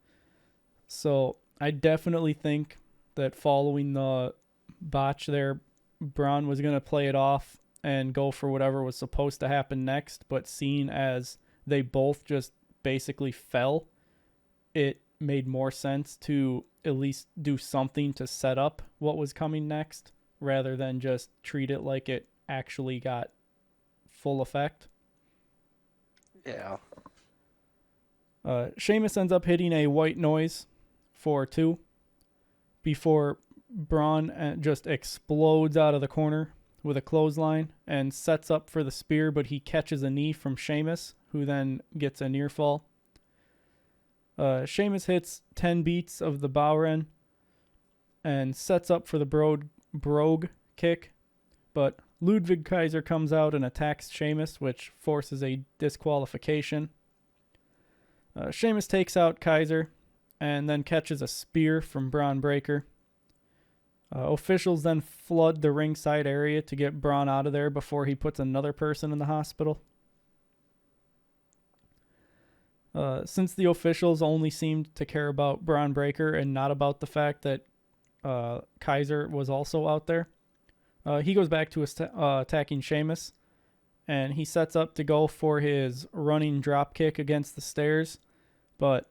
So I definitely think that following the botch there, Braun was going to play it off and go for whatever was supposed to happen next, but seeing as they both just basically fell, it made more sense to at least do something to set up what was coming next rather than just treat it like it actually got full effect. Yeah. Sheamus ends up hitting a white noise for 2 before Braun just explodes out of the corner with a clothesline and sets up for the spear, but he catches a knee from Sheamus, who then gets a near fall. Sheamus hits 10 beats of the Bowren and sets up for the Brogue kick, but Ludwig Kaiser comes out and attacks Sheamus, which forces a disqualification. Sheamus takes out Kaiser and then catches a spear from Braun Breaker. Officials then flood the ringside area to get Braun out of there before he puts another person in the hospital. Since the officials only seemed to care about Braun Breaker and not about the fact that Kaiser was also out there, he goes back to attacking Sheamus, and he sets up to go for his running drop kick against the stairs, but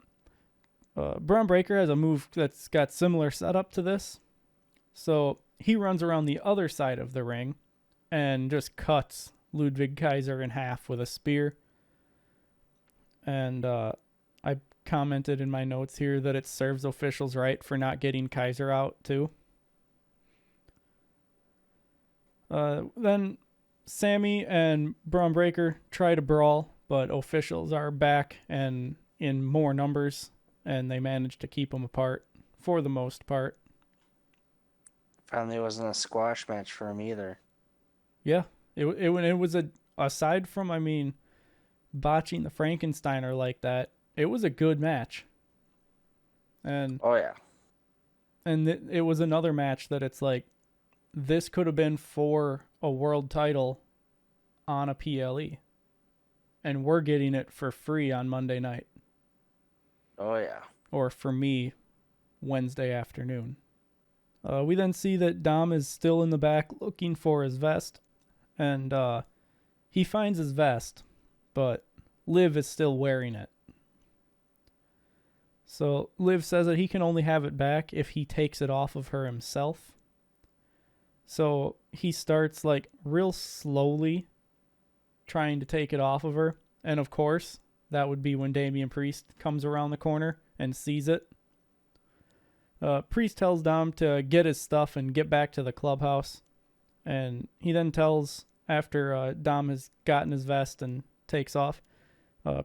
Braun Breaker has a move that's got similar setup to this, so he runs around the other side of the ring and just cuts Ludwig Kaiser in half with a spear. And I commented in my notes here that it serves officials right for not getting Kaiser out too. Then Sami and Braun Breaker try to brawl, but officials are back and in more numbers, and they manage to keep them apart for the most part. Finally, it wasn't a squash match for him either. Yeah, it was aside from, botching the Frankensteiner like that, it was a good match. And Oh yeah. it was another match that it's like, this could have been for a world title on a PLE. And we're getting it for free on Monday night. Oh yeah. Or for me, Wednesday afternoon. We then see that Dom is still in the back looking for his vest. And he finds his vest, but Liv is still wearing it. So Liv says that he can only have it back if he takes it off of her himself. So he starts like real slowly trying to take it off of her. And of course, that would be when Damian Priest comes around the corner and sees it. Priest tells Dom to get his stuff and get back to the clubhouse. And he then tells, after Dom has gotten his vest and takes off,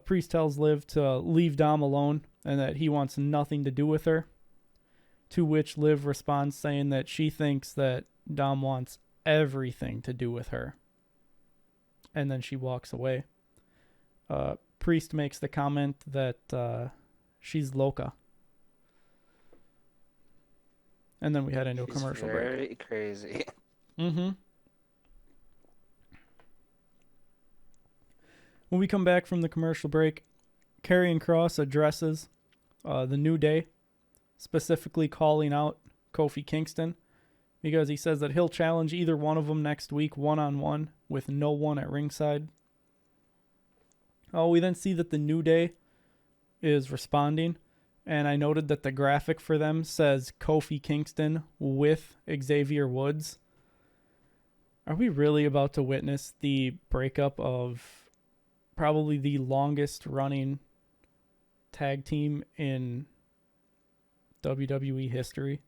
Priest tells Liv to leave Dom alone and that he wants nothing to do with her. To which Liv responds saying that she thinks that Dom wants everything to do with her. And then she walks away. Priest makes the comment that she's loca. And then we head into a commercial break. Very crazy. Mm-hmm. When we come back from the commercial break, Karrion Kross addresses the New Day, specifically calling out Kofi Kingston, because he says that he'll challenge either one of them next week one-on-one with no one at ringside. We then see that the New Day is responding, and I noted that the graphic for them says Kofi Kingston with Xavier Woods. Are we really about to witness the breakup of probably the longest running tag team in WWE history?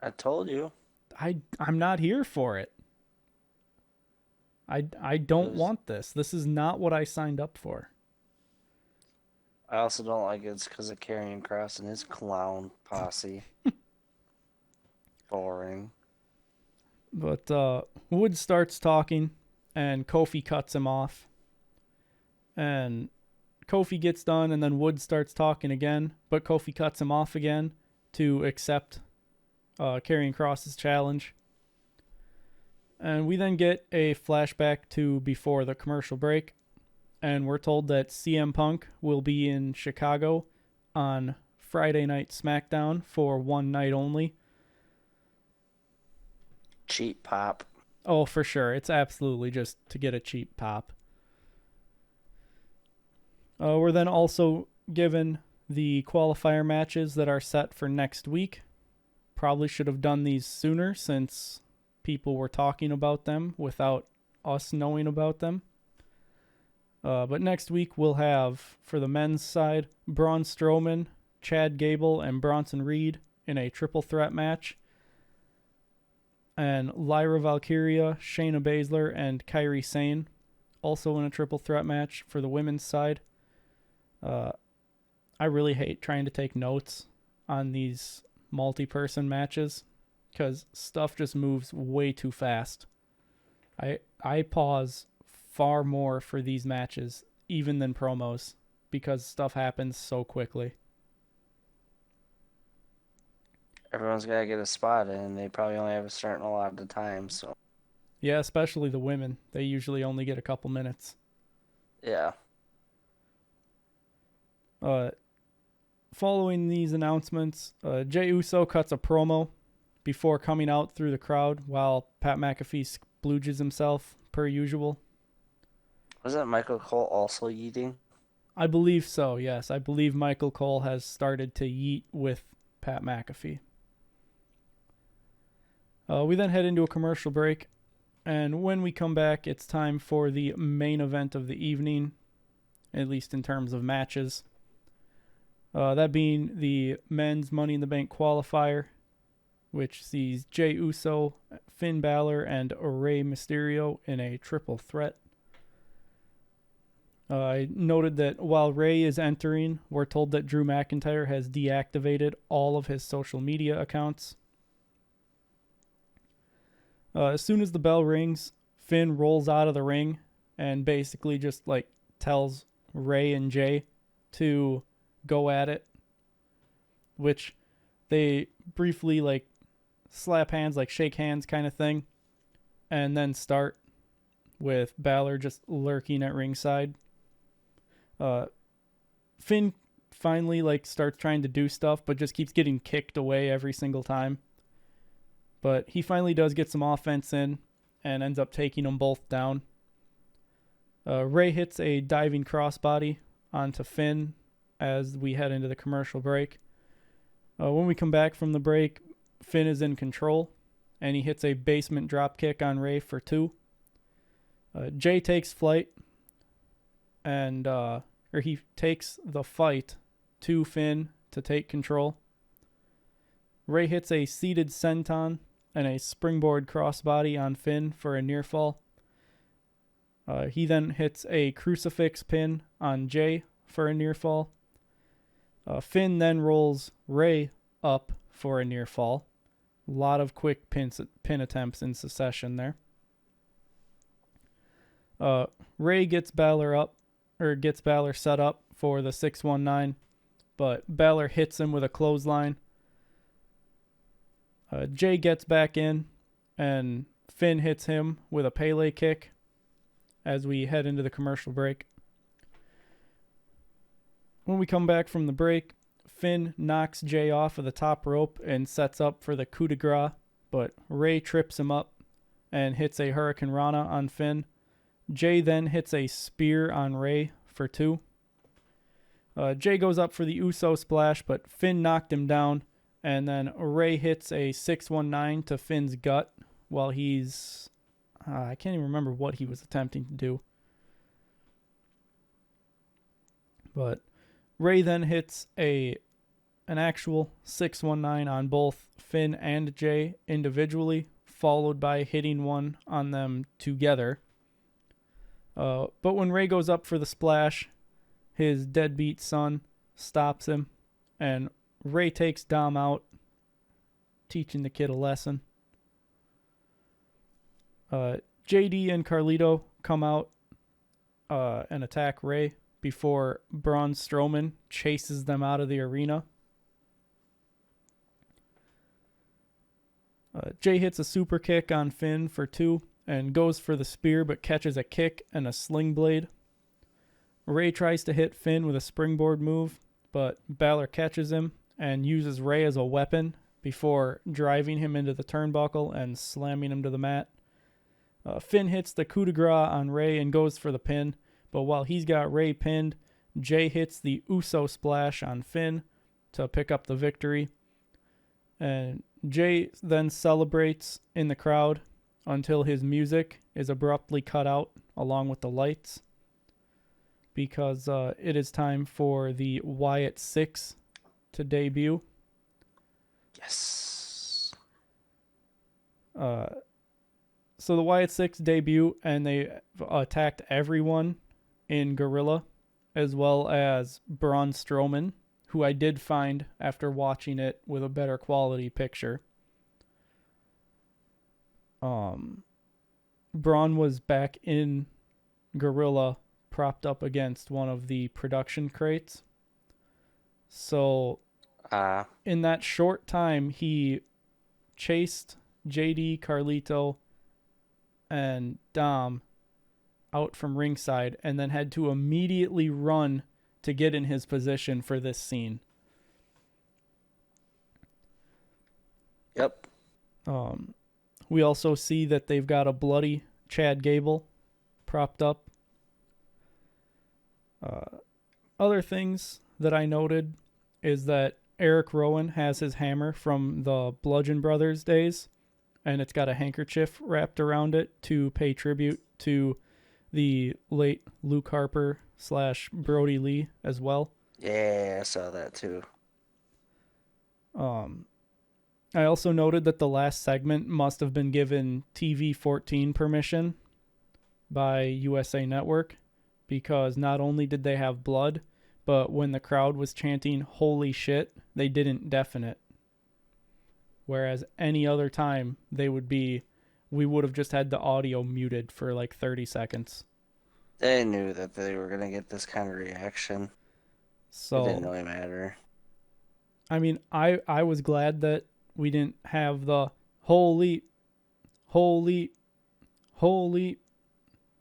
I told you. I'm not here for it. I don't want this. This is not what I signed up for. I also don't like it because of Karrion Kross and his clown posse. Boring. But Woods starts talking, and Kofi cuts him off. And Kofi gets done, and then Woods starts talking again, but Kofi cuts him off again to accept Karrion Kross's challenge. And we then get a flashback to before the commercial break, and we're told that CM Punk will be in Chicago on Friday Night SmackDown for one night only. Cheap pop. Oh, for sure. It's absolutely just to get a cheap pop. We're then also given the qualifier matches that are set for next week. Probably should have done these sooner since people were talking about them without us knowing about them. But next week we'll have, for the men's side, Braun Strowman, Chad Gable, and Bronson Reed in a triple threat match. And Lyra Valkyria, Shayna Baszler, and Kairi Sane also in a triple threat match for the women's side. I really hate trying to take notes on these multi-person matches because stuff just moves way too fast. I pause far more for these matches even than promos because stuff happens so quickly. Everyone's got to get a spot in, and they probably only have a certain allotted of time, so. Yeah, especially the women. They usually only get a couple minutes. Yeah. Following these announcements, Jey Uso cuts a promo before coming out through the crowd while Pat McAfee splooges himself, per usual. Wasn't Michael Cole also yeeting? I believe so, yes. I believe Michael Cole has started to yeet with Pat McAfee. We then head into a commercial break, and when we come back, it's time for the main event of the evening, at least in terms of matches. That being the men's Money in the Bank qualifier, which sees Jey Uso, Finn Balor, and Rey Mysterio in a triple threat. I noted that while Rey is entering, we're told that Drew McIntyre has deactivated all of his social media accounts. As soon as the bell rings, Finn rolls out of the ring and basically just tells Rey and Jey to go at it, which they briefly like slap hands, like shake hands kind of thing, and then start with Balor just lurking at ringside. Finn finally like starts trying to do stuff, but just keeps getting kicked away every single time. But he finally does get some offense in and ends up taking them both down. Ray hits a diving crossbody onto Finn as we head into the commercial break. When we come back from the break, Finn is in control, and he hits a basement dropkick on Ray for 2. Jay takes flight, and he takes the fight to Finn to take control. Ray hits a seated senton and a springboard crossbody on Finn for a near fall. He then hits a crucifix pin on Jay for a near fall. Finn then rolls Ray up for a near fall. A lot of quick pin attempts in succession there. Ray gets Balor set up for the 619, but Balor hits him with a clothesline. Jay gets back in, and Finn hits him with a Pele kick as we head into the commercial break. When we come back from the break, Finn knocks Jay off of the top rope and sets up for the coup de grace, but Ray trips him up and hits a Hurricane Rana on Finn. Jay then hits a spear on Ray for 2. Jay goes up for the Uso splash, but Finn knocked him down, and then Ray hits a 619 to Finn's gut while he's... I can't even remember what he was attempting to do. But Ray then hits an actual 619 on both Finn and Jay individually, followed by hitting one on them together. But when Ray goes up for the splash, his deadbeat son stops him, and Ray takes Dom out, teaching the kid a lesson. JD and Carlito come out and attack Ray before Braun Strowman chases them out of the arena. Jay hits a super kick on Finn for 2 and goes for the spear but catches a kick and a sling blade. Ray tries to hit Finn with a springboard move, but Balor catches him and uses Ray as a weapon before driving him into the turnbuckle and slamming him to the mat. Finn hits the coup de grace on Ray and goes for the pin, but while he's got Ray pinned, Jay hits the Uso splash on Finn to pick up the victory. And Jay then celebrates in the crowd until his music is abruptly cut out along with the lights, because it is time for the Wyatt Sick6 to debut. Yes. So the Wyatt Sick6 debut, and they attacked everyone in Gorilla, as well as Braun Strowman, who I did find after watching it with a better quality picture. Braun was back in Gorilla, propped up against one of the production crates. So in that short time, he chased JD, Carlito, and Dom out from ringside and then had to immediately run to get in his position for this scene. Yep. We also see that they've got a bloody Chad Gable propped up. Other things that I noted is that Eric Rowan has his hammer from the Bludgeon Brothers days, and it's got a handkerchief wrapped around it to pay tribute to the late Luke Harper / Brody Lee as well. Yeah, I saw that too. I also noted that the last segment must have been given TV-14 permission by USA Network, because not only did they have blood, but when the crowd was chanting "Holy shit," they didn't deafen it. Whereas any other time we would have just had the audio muted for like 30 seconds. They knew that they were going to get this kind of reaction. It didn't So, really matter. I mean, I was glad that we didn't have the holy, holy, holy,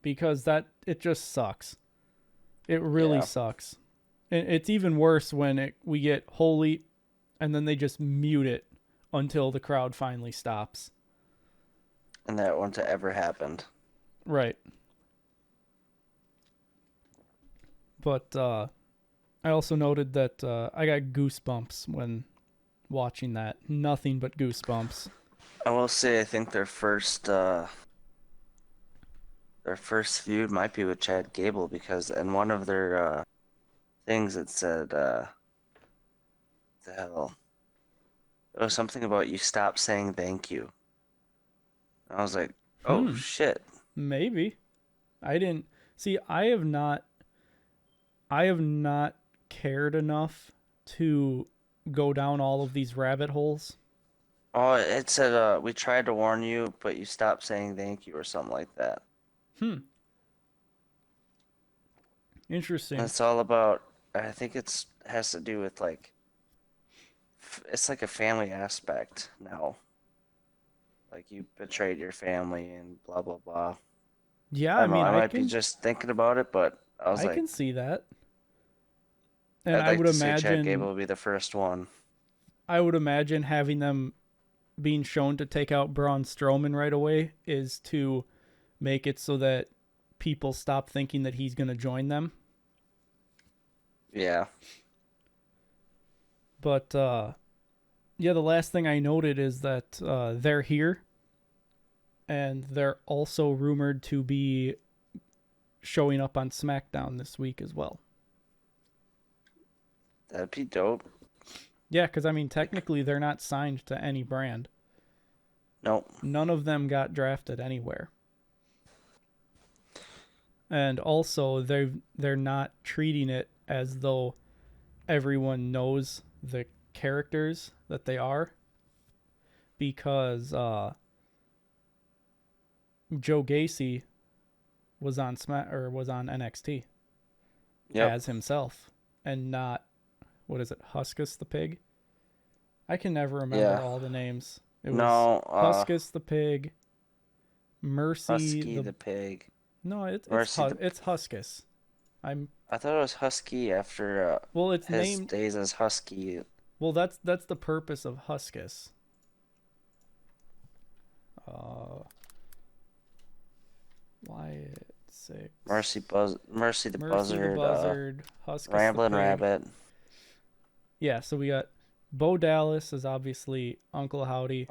because it just sucks. It really Yeah. sucks. It's even worse when we get holy and then they just mute it until the crowd finally stops. And that wouldn't have ever happened. Right. But I also noted that I got goosebumps when watching that. Nothing but goosebumps. I will say I think their first feud might be with Chad Gable because in one of their things it said the hell. It was something about you stop saying thank you. I was like, oh Hmm. shit. Maybe. I didn't see. I have not cared enough to go down all of these rabbit holes. Oh, it said we tried to warn you, but you stopped saying thank you or something like that. Hmm. And Interesting. it's all about I think it's has to do with like it's like a family aspect now. Like you betrayed your family and blah blah blah. Yeah, I I don't know. mean, I might be just thinking about it, but I was I like, can see that. And I'd like to say Chad Gable will be the first one. I would imagine having them being shown to take out Braun Strowman right away is to make it so that people stop thinking that he's going to join them. Yeah. But yeah, the last thing I noted is that they're here, and they're also rumored to be showing up on SmackDown this week as well. That'd be dope. Yeah, because I mean, technically, they're not signed to any brand. Nope. None of them got drafted anywhere. And also, they're not treating it as though everyone knows the characters that they are, because Joe Gacy was on NXT Yep. as himself, and not, what is it, Huskus the pig? I can never remember Yeah. all the names. It was No, Huskus the pig, Mercy Husky the the pig. no, Mercy the it's Huskus. I'm I thought it was Husky after well, it's his named days as Husky. well. That's the purpose of Huskus. Uh, Wyatt Six, Mercy the Mercy the Buzzard, Buzzard, Huskus the Ramblin' pig. Rabbit. Yeah, so we got Bo Dallas is obviously Uncle Howdy.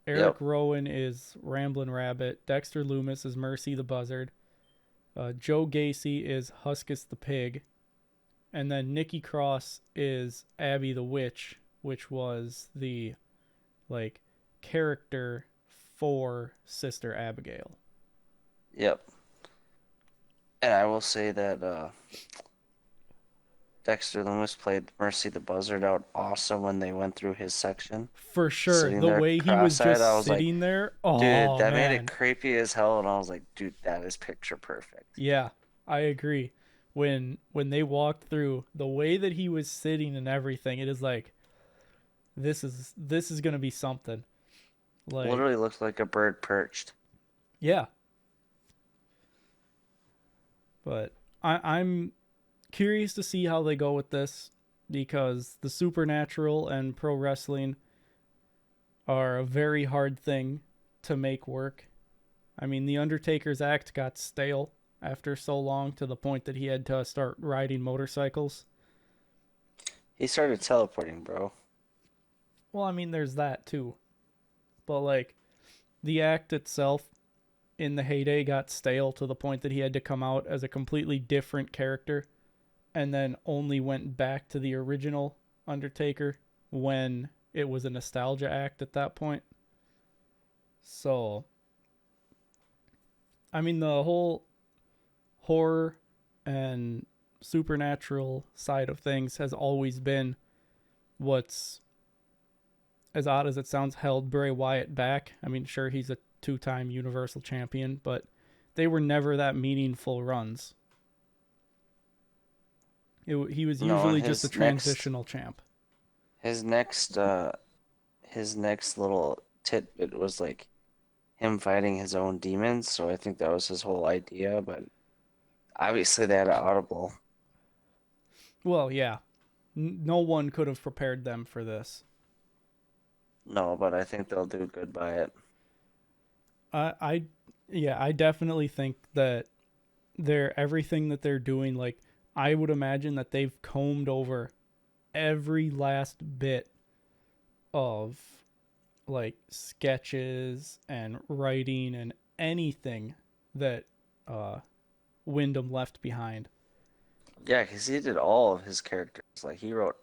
Eric Yep. Rowan is Ramblin' Rabbit. Dexter Loomis is Mercy the Buzzard. Joe Gacy is Huskus the Pig. And then Nikki Cross is Abby the Witch, which was the like character for Sister Abigail. Yep. And I will say that Dexter Loomis played Mercy the Buzzard out awesome when they went through his section. For sure. Sitting The there way he was cross-eyed, I just was like, sitting there. dude, Oh that made it man. creepy as hell. And I was like, dude, that is picture perfect. Yeah, I agree. When they walked through, the way that he was sitting and everything, it is like this is gonna be something. Like, Literally looked like a bird perched. yeah. But I'm curious to see how they go with this, because the supernatural and pro wrestling are a very hard thing to make work. I mean, the Undertaker's act got stale after so long, to the point that he had to start riding motorcycles. He started teleporting, bro. Well, I mean, there's that too. But like, the act itself in the heyday got stale to the point that he had to come out as a completely different character, and then only went back to the original Undertaker when it was a nostalgia act at that point. So, I mean, the whole horror and supernatural side of things has always been what's, as odd as it sounds, held Bray Wyatt back. I mean, sure, he's a two-time Universal Champion, but they were never that meaningful runs. He was No, and usually just a transitional champ. his next little tidbit was like him fighting his own demons. So I think that was his whole idea. But obviously they had an audible. Well, yeah. No one could have prepared them for this. No, but I think they'll do good by it. I definitely think that everything that they're doing, like, I would imagine that they've combed over every last bit of like sketches and writing and anything that Wyndham left behind. Yeah, because he did all of his characters. Like he wrote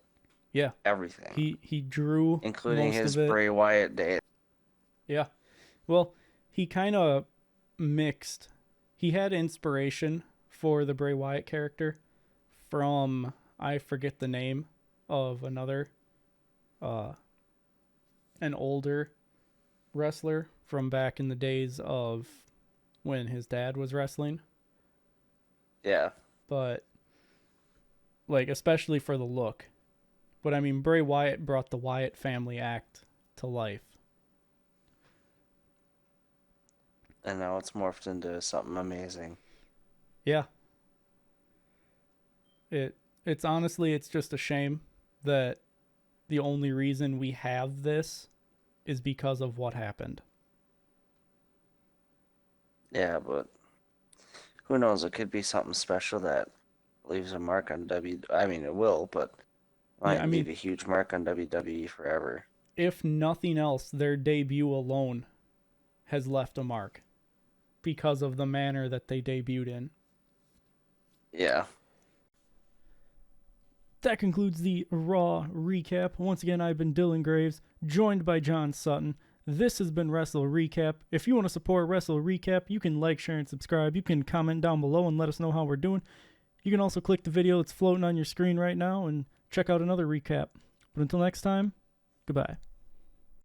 everything. He drew including most his of it. Bray Wyatt day. Yeah. Well, he kind of mixed. He had inspiration for the Bray Wyatt character from, I forget the name of another an older wrestler from back in the days of when his dad was wrestling. Yeah. But like, especially for the look. But I mean, Bray Wyatt brought the Wyatt family act to life. And now it's morphed into something amazing. Yeah. It's honestly, it's just a shame that the only reason we have this is because of what happened. Yeah, but who knows? It could be something special that leaves a mark on I mean, it will, but might leave a huge mark on WWE forever. If nothing else, their debut alone has left a mark because of the manner that they debuted in. Yeah. That concludes the Raw recap. Once again, I've been Dylan Graives, joined by John Sutton. This has been WrestleRecap. If you want to support WrestleRecap, you can like, share, and subscribe. You can comment down below and let us know how we're doing. You can also click the video that's floating on your screen right now and check out another recap. But until next time, goodbye.